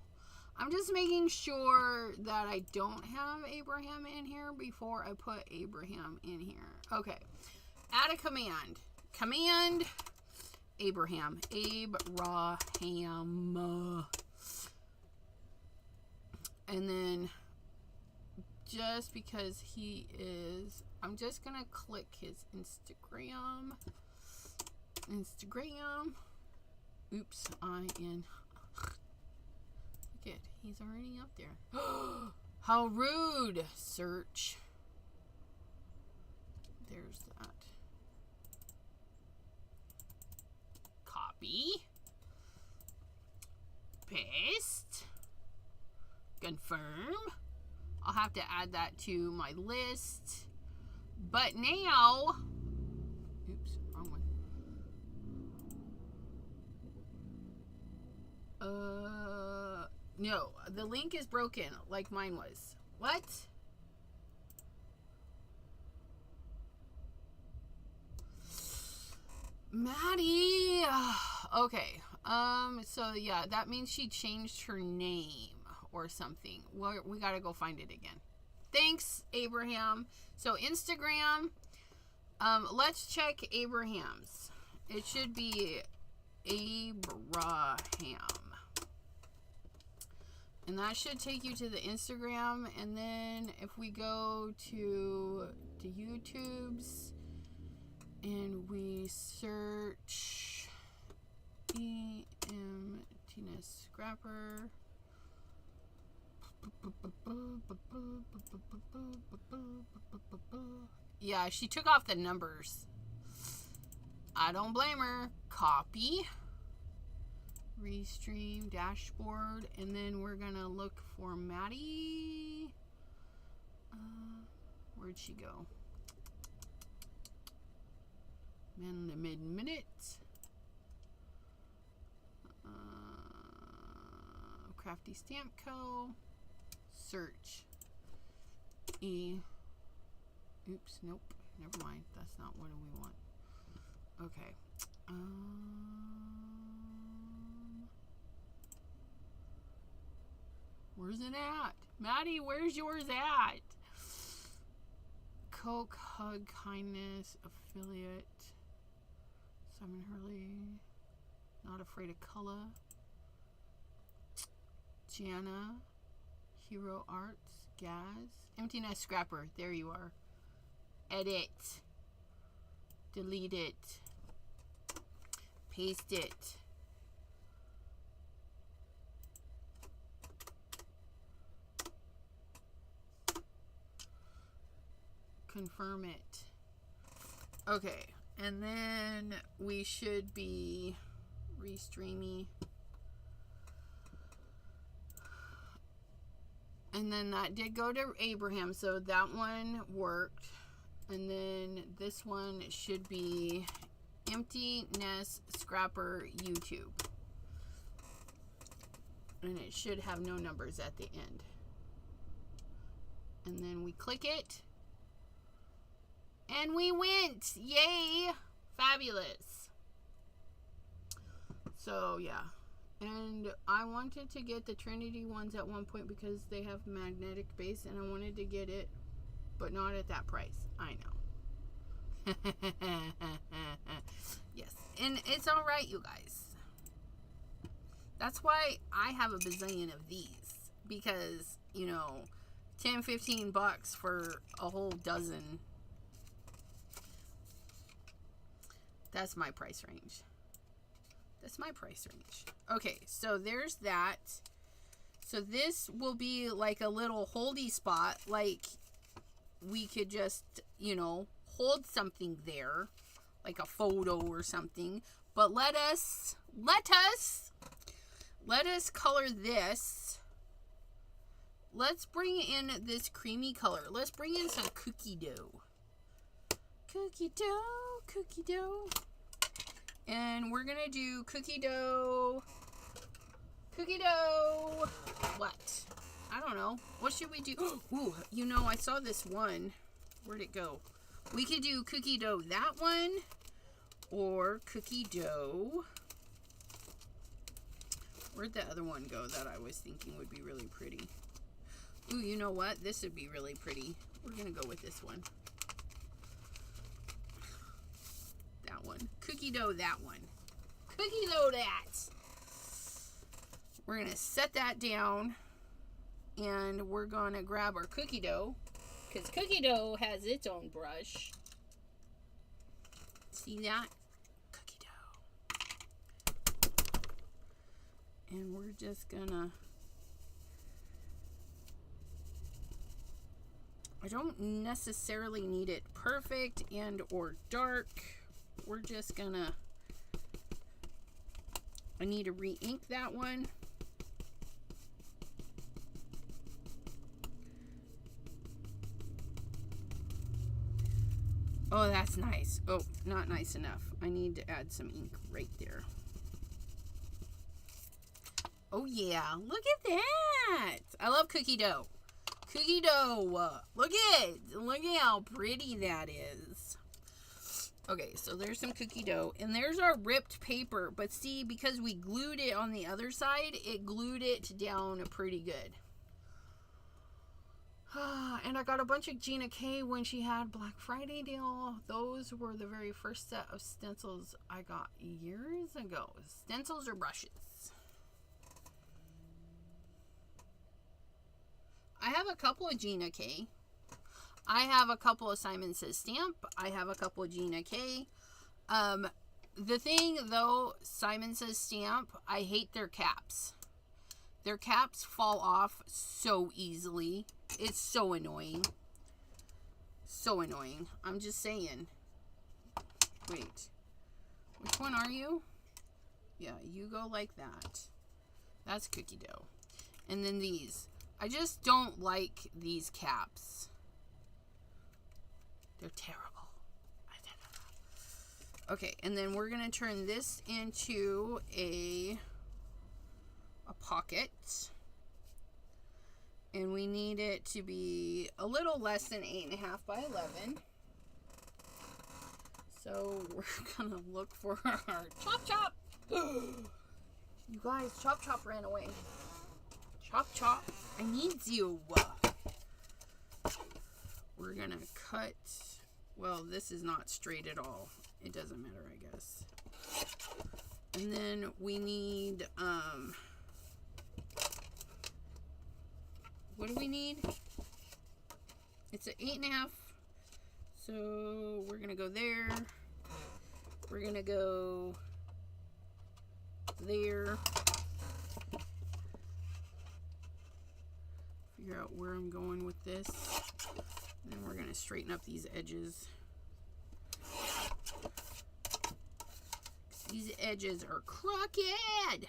Speaker 1: I'm just making sure that I don't have Abraham in here before I put Abraham in here. Okay. Add a command. Command Abraham. Abraham. And then just because he is, I'm just gonna click his Instagram. Oops, Look at, he's already up there. How rude! Search. There's that. Copy. Paste. Confirm. I'll have to add that to my list. But now, oops, wrong one. No, the link is broken like mine was. What? Maddie. Okay. So yeah, that means she changed her name or something. We gotta go find it again. Thanks, Abraham. So Instagram. Let's check Abraham's. It should be Abraham. And that should take you to the Instagram. And then if we go to the YouTubes and we search Tina Scrapper. Yeah, she took off the numbers. I don't blame her. Copy. Restream dashboard. And then we're going to look for Maddie. Where'd she go? In the mid-minute. Crafty Stamp Co. Search. Oops, nope. Never mind. That's not what we want. Okay. Where's it at? Maddie, where's yours at? Coke, Hug, Kindness, Affiliate. Simon Hurley. Not Afraid of Color. Jana. Hero Arts. Gaz. Emptiness Scrapper. There you are. Edit. Delete it. Paste it. Confirm it. Okay. And then we should be restreaming. And then that did go to Abraham, so that one worked. And then this one should be Empty Nest Scrapper YouTube. And it should have no numbers at the end. And then we click it. And we went! Yay! Fabulous. So, yeah. And I wanted to get the Trinity ones at one point because they have magnetic base. And I wanted to get it, but not at that price. I know. Yes. And it's alright, you guys. That's why I have a bazillion of these. Because, you know, 10, 15 bucks for a whole dozen. That's my price range. That's my price range. Okay, so there's that. So this will be like a little holdy spot. Like we could just, you know, hold something there. Like a photo or something. But let us color this. Let's bring in this creamy color. Let's bring in some cookie dough. Cookie dough, cookie dough. And we're gonna do cookie dough. Cookie dough. What? I don't know. What should we do? Ooh, you know, I saw this one. Where'd it go? We could do cookie dough that one. Or cookie dough. Where'd the other one go that I was thinking would be really pretty? Ooh, you know what? This would be really pretty. We're gonna go with this one. That one. Cookie dough that one. Cookie dough that. We're going to set that down. And we're going to grab our cookie dough. Because cookie dough has its own brush. See that? Cookie dough. And we're just going to... I don't necessarily need it perfect and or dark. We're just gonna, I need to re-ink that one. Oh, that's nice. Oh, not nice enough. I need to add some ink right there. Oh yeah, look at that. I love cookie dough. Cookie dough. Look at how pretty that is. Okay, so there's some cookie dough, and there's our ripped paper, but see, because we glued it on the other side, it glued it down pretty good. And I got a bunch of Gina K when she had Black Friday deal. Those were the very first set of stencils I got years ago. Stencils or brushes? I have a couple of Gina K. I have a couple of Simon Says Stamp. I have a couple of Gina K. The thing, though, Simon Says Stamp, I hate their caps. Their caps fall off so easily. It's so annoying. So annoying. I'm just saying. Wait. Which one are you? Yeah, you go like that. That's cookie dough. And then these. I just don't like these caps. They're terrible. Okay, and then we're going to turn this into a pocket. And we need it to be a little less than 8.5 by 11. So we're going to look for our Chop Chop. You guys, Chop Chop ran away. Chop Chop, I need you. We're going to cut. Well, this is not straight at all. It doesn't matter, I guess. And then we need, what do we need? It's an 8.5. So we're going to go there. We're going to go there. Figure out where I'm going with this. And then we're going to straighten up these edges. These edges are crooked.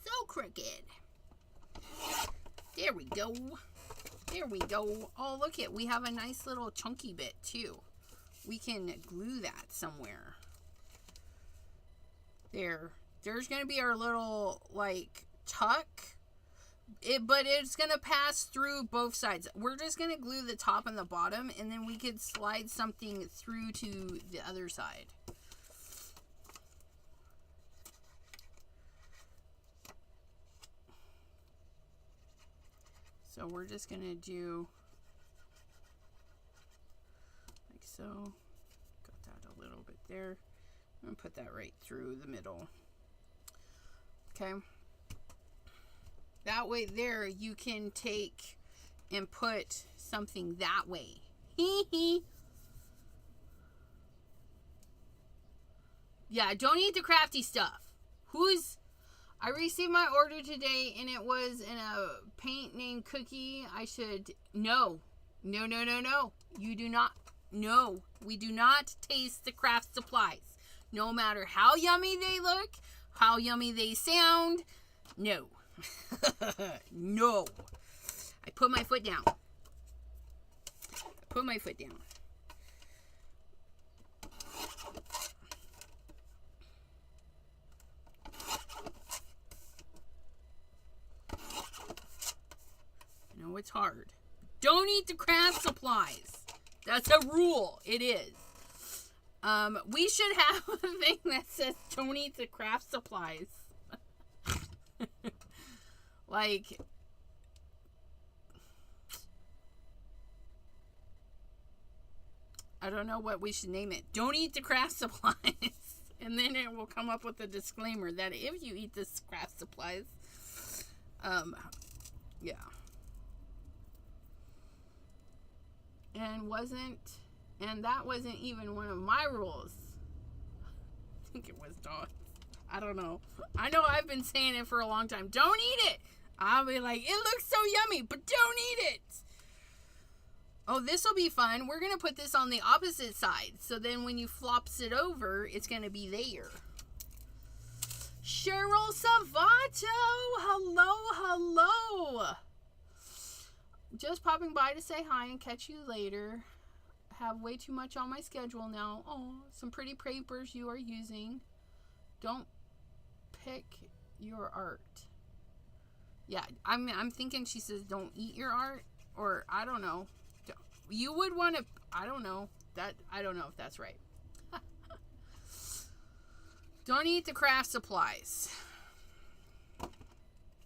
Speaker 1: So crooked. There we go. There we go. Oh, look it. We have a nice little chunky bit too. We can glue that somewhere. There. There's going to be our little, like, tuck. But it's going to pass through both sides. We're just going to glue the top and the bottom, and then we could slide something through to the other side. So we're just going to do like so. Got that a little bit there. I'm going to put that right through the middle. Okay. That way there you can take and put something that way. Hee hee. Yeah, don't eat the crafty stuff. I received my order today and it was in a paint named Cookie. No. You do not, no. We do not taste the craft supplies. No matter how yummy they look, how yummy they sound, no. No. I put my foot down. I know it's hard. Don't eat the craft supplies. That's a rule. It is. We should have a thing that says don't eat the craft supplies. Like, I don't know what we should name it. Don't eat the craft supplies. And then it will come up with a disclaimer that if you eat this craft supplies, yeah. And that wasn't even one of my rules. I think it was dog. I don't know. I know I've been saying it for a long time. Don't eat it. I'll be like, it looks so yummy, but don't eat it. Oh, this will be fun. We're going to put this on the opposite side. So then when you flops it over, it's going to be there. Cheryl Savato. Hello. Just popping by to say hi and catch you later. Have way too much on my schedule now. Oh, some pretty papers you are using. Don't pick your art. Yeah, I'm thinking she says don't eat your art, or I don't know. You would want to, I don't know if that's right. Don't eat the craft supplies.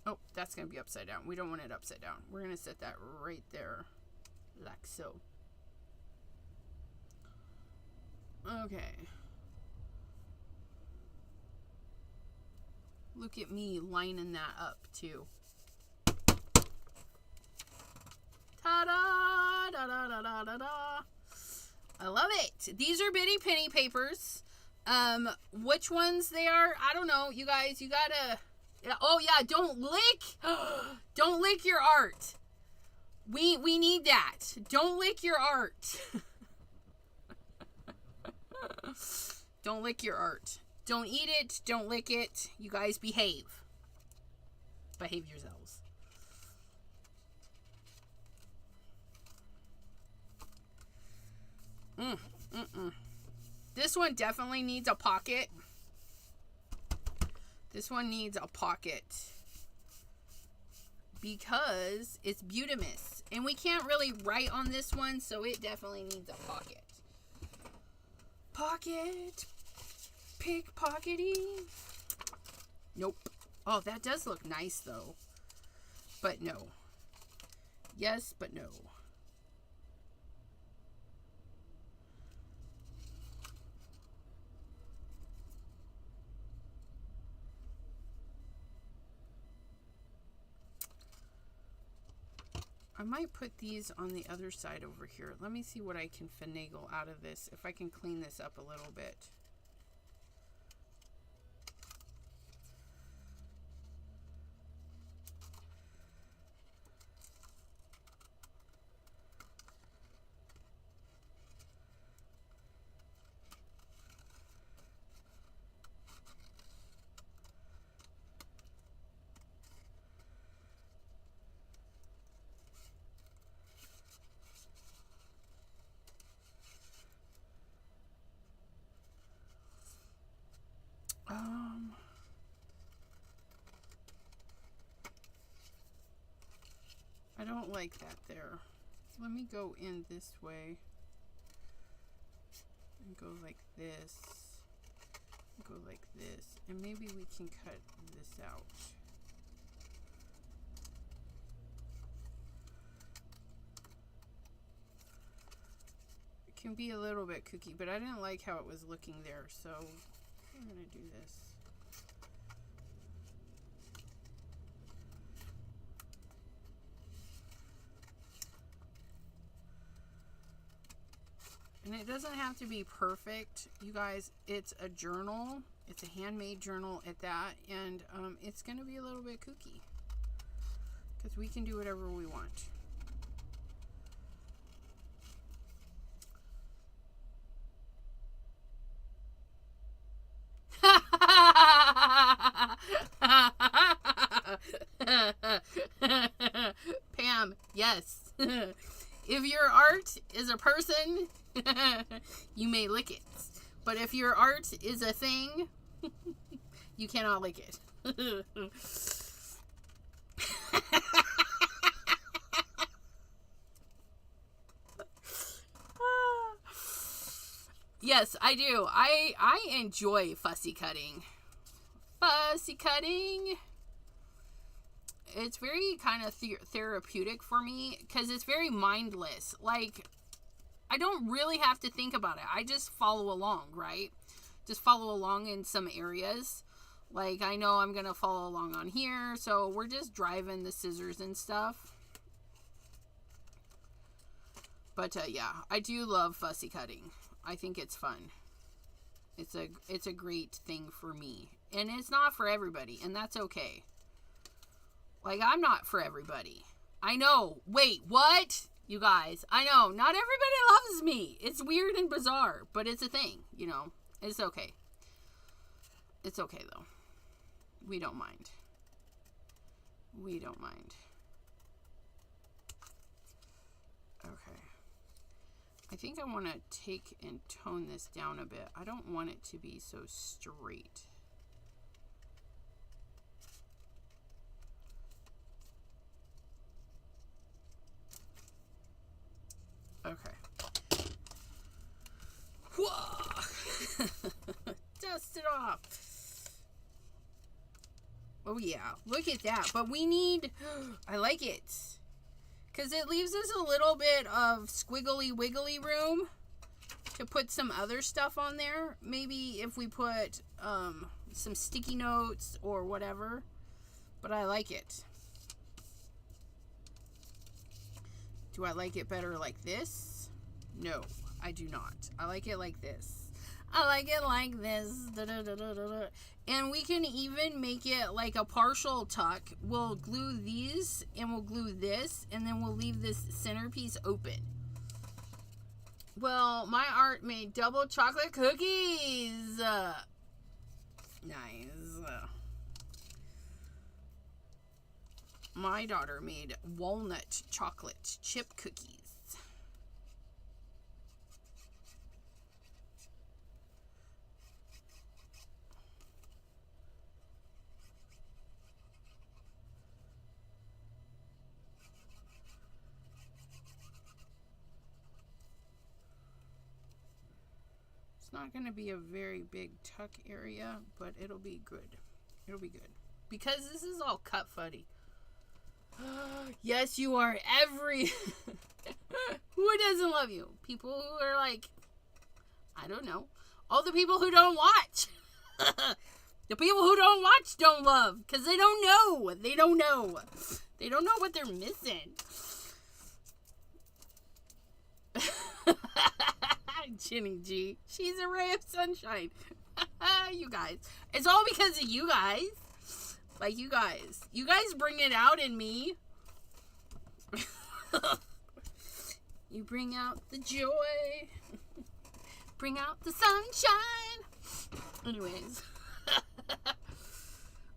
Speaker 1: Oh, that's going to be upside down. We don't want it upside down. We're going to set that right there. Like so. Okay. Look at me lining that up too. Ta-da! Da-da-da-da-da-da. I love it. These are BittyPenny papers. Which ones they are, I don't know. You guys, you gotta... Oh, yeah, don't lick. Don't lick your art. We need that. Don't lick your art. Don't lick your art. Don't eat it. Don't lick it. You guys behave. Behave yourselves. This one definitely needs a pocket. This one needs a pocket. Because it's Butamus. And we can't really write on this one, so it definitely needs a pocket. Pocket. Pickpockety. Nope. Oh, that does look nice, though. But no. Yes, but no. I might put these on the other side over here. Let me see what I can finagle out of this. If I can clean this up a little bit. I don't like that there. So let me go in this way. And go like this. Go like this. And maybe we can cut this out. It can be a little bit kooky, but I didn't like how it was looking there, so I'm going to do this. And it doesn't have to be perfect, you guys. It's a journal. It's a handmade journal at that. And it's going to be a little bit kooky. Because we can do whatever we want. Pam, yes. If your art is a person, you may lick it. But if your art is a thing, you cannot lick it. Yes, I do. I enjoy fussy cutting. Fussy cutting. It's very kind of therapeutic for me because it's very mindless. Like, I don't really have to think about it. I just follow along, right? Just follow along in some areas. Like, I know I'm going to follow along on here, so we're just driving the scissors and stuff. But, yeah, I do love fussy cutting. I think it's fun. It's a great thing for me. And it's not for everybody, and that's okay. Like, I'm not for everybody. I know. Wait, what? You guys, I know. Not everybody loves me. It's weird and bizarre, but it's a thing, you know. It's okay. It's okay, though. We don't mind. We don't mind. Okay. I think I want to take and tone this down a bit. I don't want it to be so straight. Okay. Whoa! Dust it off. Oh yeah, look at that. But we need, I like it. Because it leaves us a little bit of squiggly wiggly room to put some other stuff on there. Maybe if we put some sticky notes or whatever. But I like it. Do I like it better like this? No, I do not. I like it like this. I like it like this. Da, da, da, da, da. And we can even make it like a partial tuck. We'll glue these and we'll glue this, and then we'll leave this centerpiece open. Well, my art made double chocolate cookies. Nice. My daughter made walnut chocolate chip cookies. It's not going to be a very big tuck area, but it'll be good. It'll be good. Because this is all cut fuddy. Yes, you are who doesn't love you? People who are like, I don't know. All the people who don't watch. The people who don't watch don't love. Because they don't know. They don't know. They don't know what they're missing. Jenny G. She's a ray of sunshine. You guys. It's all because of you guys. Like, you guys bring it out in me. You bring out the joy. Bring out the sunshine. Anyways.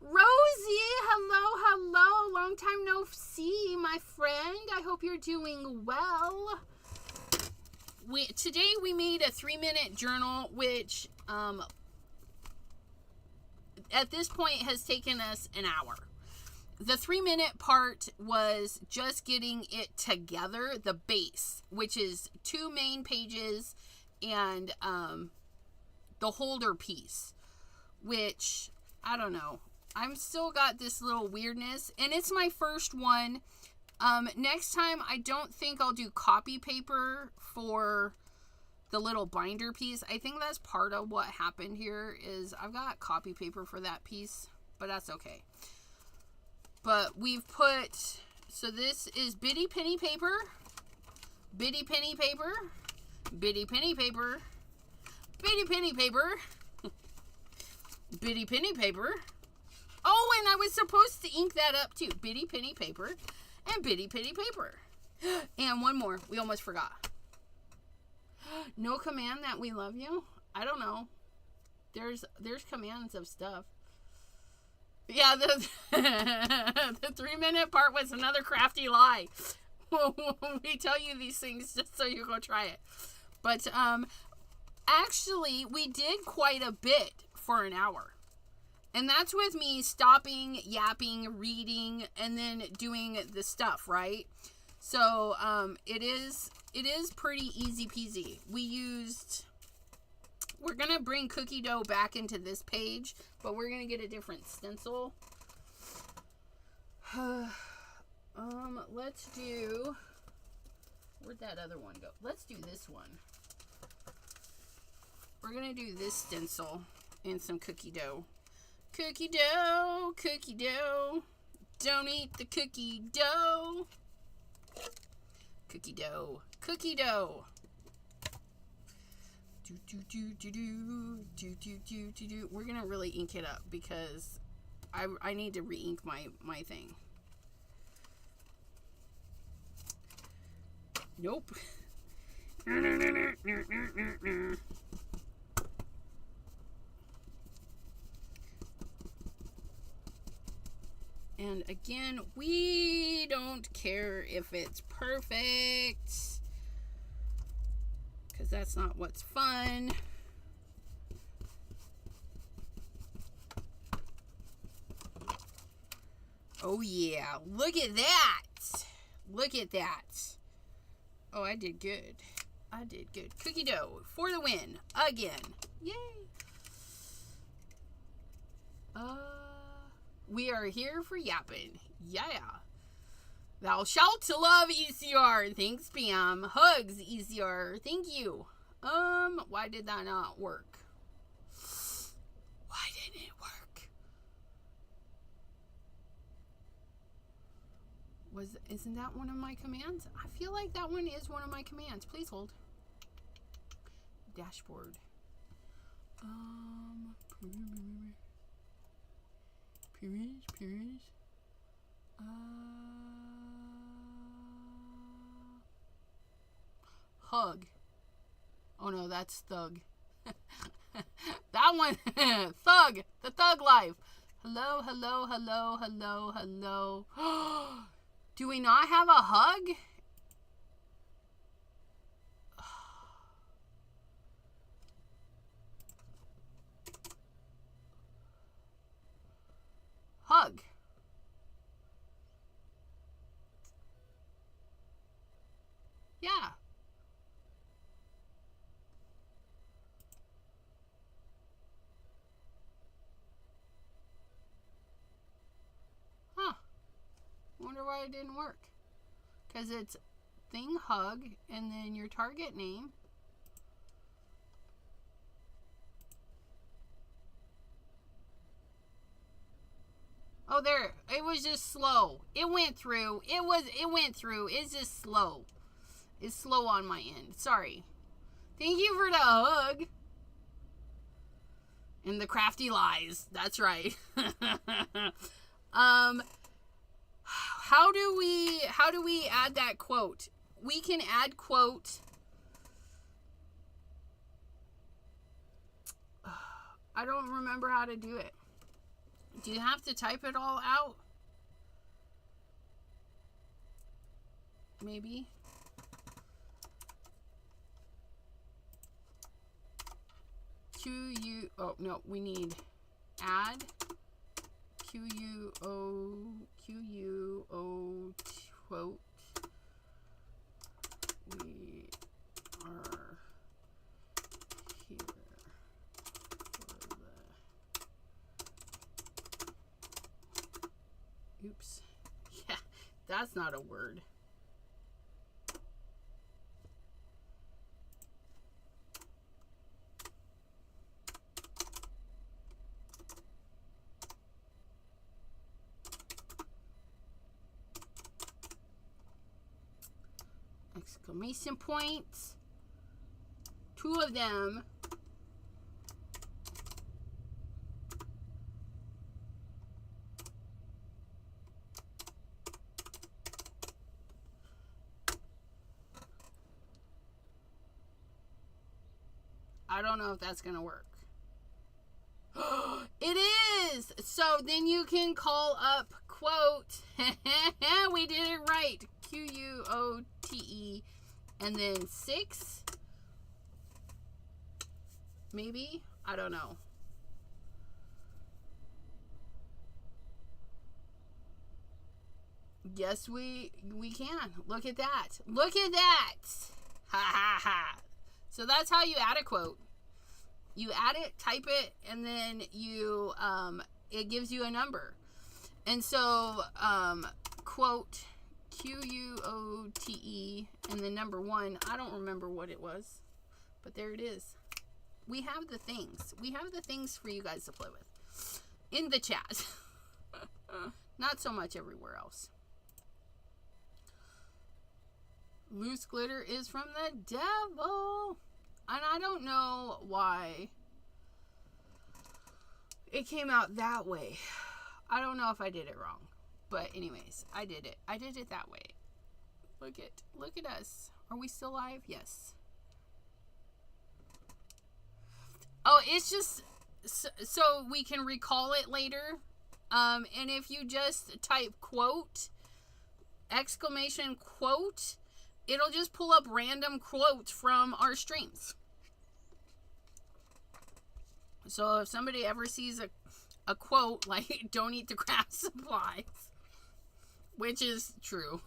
Speaker 1: Rosie, hello. Long time no see, my friend. I hope you're doing well. Today we made a 3-minute journal, which at this point has taken us an hour. The 3-minute part was just getting it together, the base, which is 2 main pages and the holder piece, which, I don't know. I'm still got this little weirdness, and it's my first one. Next time, I don't think I'll do copy paper for the little binder piece. I think that's part of what happened here is I've got copy paper for that piece, but that's okay. But we've put, so this is BittyPenny paper, BittyPenny paper, BittyPenny paper, BittyPenny paper, BittyPenny paper. Oh, and I was supposed to ink that up too. BittyPenny paper and BittyPenny paper. And one more. We almost forgot. No command that we love you? I don't know. There's commands of stuff. Yeah, the 3-minute part was another crafty lie. We tell you these things just so you go try it. But actually, we did quite a bit for an hour. And that's with me stopping, yapping, reading, and then doing the stuff, right? So it is pretty easy peasy. We're going to bring cookie dough back into this page, but we're going to get a different stencil. Let's do, where'd that other one go? Let's do this one. We're going to do this stencil and some cookie dough. Cookie dough, cookie dough. Don't eat the cookie dough. Cookie dough, cookie dough. We're gonna really ink it up because I need to re-ink my thing. Nope. And again, we don't care if it's perfect, because that's not what's fun. Oh yeah, look at that. Look at that. Oh, I did good. I did good. Cookie dough for the win again. Yay. We are here for yapping. Yeah. Thou shalt love ECR. Thanks, Pam. Hugs, ECR. Thank you. Why did that not work? Why didn't it work? Isn't that one of my commands? I feel like that one is one of my commands. Please hold. Dashboard. Periods. Hug. Oh no, that's thug. That one. Thug. The thug life. Hello. Do we not have a hug? Hug. Yeah. Huh. Wonder why it didn't work. Because it's thing hug and then your target name. Oh, there. It was just slow. It went through. It went through. It's just slow. It's slow on my end. Sorry. Thank you for the hug. And the crafty lies. That's right. How do we add that quote? We can add quote. I don't remember how to do it. Do you have to type it all out? Maybe. Oh no, we need add QUO quote. We are here for the... Oops. Yeah, that's not a word. Exclamation points. 2 of them. I don't know if that's going to work. It is! So then you can call up quote. We did it right. QUOTE. And then 6. Maybe? I don't know. Yes, we can. Look at that. Look at that. Ha ha ha. So that's how you add a quote. You add it, type it, and then you it gives you a number. And so quote QUOTE and then number 1. I don't remember what it was, but there it is. We have the things. We have the things for you guys to play with in the chat. Not so much everywhere else. Loose glitter is from the devil. And I don't know why it came out that way. I don't know if I did it wrong. But anyways, I did it. I did it that way. Look at us. Are we still live? Yes. Oh, it's just so we can recall it later. And if you just type quote, exclamation quote, it'll just pull up random quotes from our streams. So if somebody ever sees a quote like don't eat the craft supplies, which is true,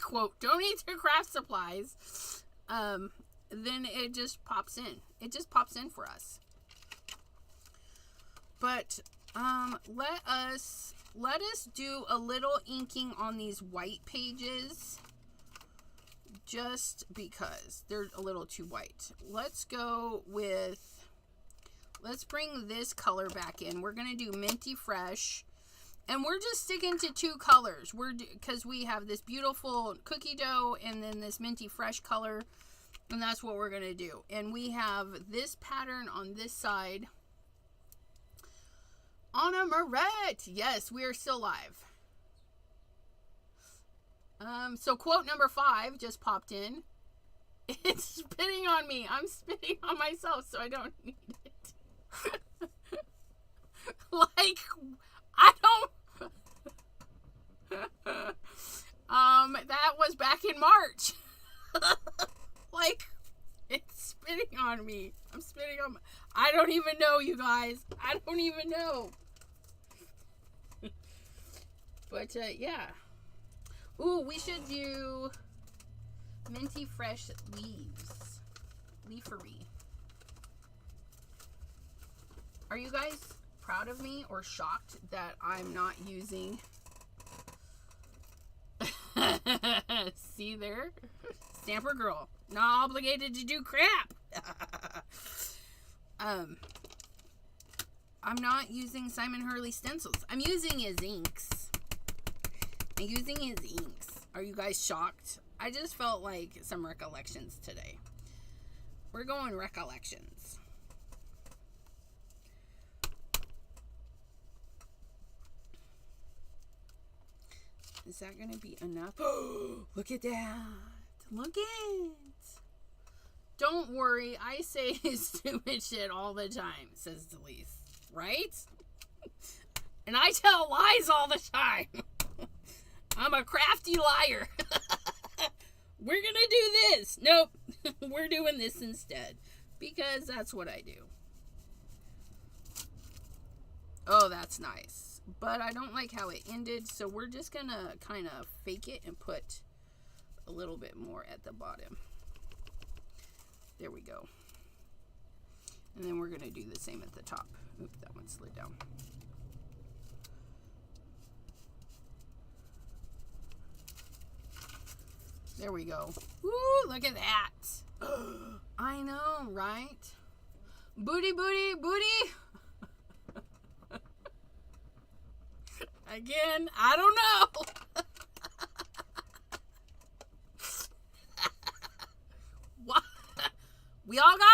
Speaker 1: quote, don't eat the craft supplies, then it just pops in. It just pops in for us. But let us let us do a little inking on these white pages. Just because they're a little too white. Let's go with, let's bring this color back in. We're going to do Minty Fresh. And we're just sticking to 2 colors. Because we have this beautiful cookie dough and then this Minty Fresh color. And that's what we're going to do. And we have this pattern on this side. Anna Moret. Yes, we are still live. So quote number 5 just popped in. It's spitting on me. I'm spitting on myself, so I don't need it. Like, I don't. That was back in March. Like, it's spitting on me. I'm spitting on I don't even know, you guys. I don't even know. But, yeah. Ooh, we should do Minty Fresh leaves. Leafery. Are you guys proud of me or shocked that I'm not using... See there? Stamper girl. Not obligated to do crap. I'm not using Simon Hurley stencils. I'm using his inks. Are you guys shocked? I just felt like some recollections today. We're going recollections. Is that going to be enough? Oh, look at that. Look it. Don't worry. I say stupid shit all the time, says Delise. Right? And I tell lies all the time. I'm a crafty liar. We're going to do this. Nope. We're doing this instead. Because that's what I do. Oh, that's nice. But I don't like how it ended. So we're just going to kind of fake it and put a little bit more at the bottom. There we go. And then we're going to do the same at the top. Oops, that one slid down. There we go. Woo, look at that. I know, right? Booty, booty, booty. Again, I don't know. What? We all got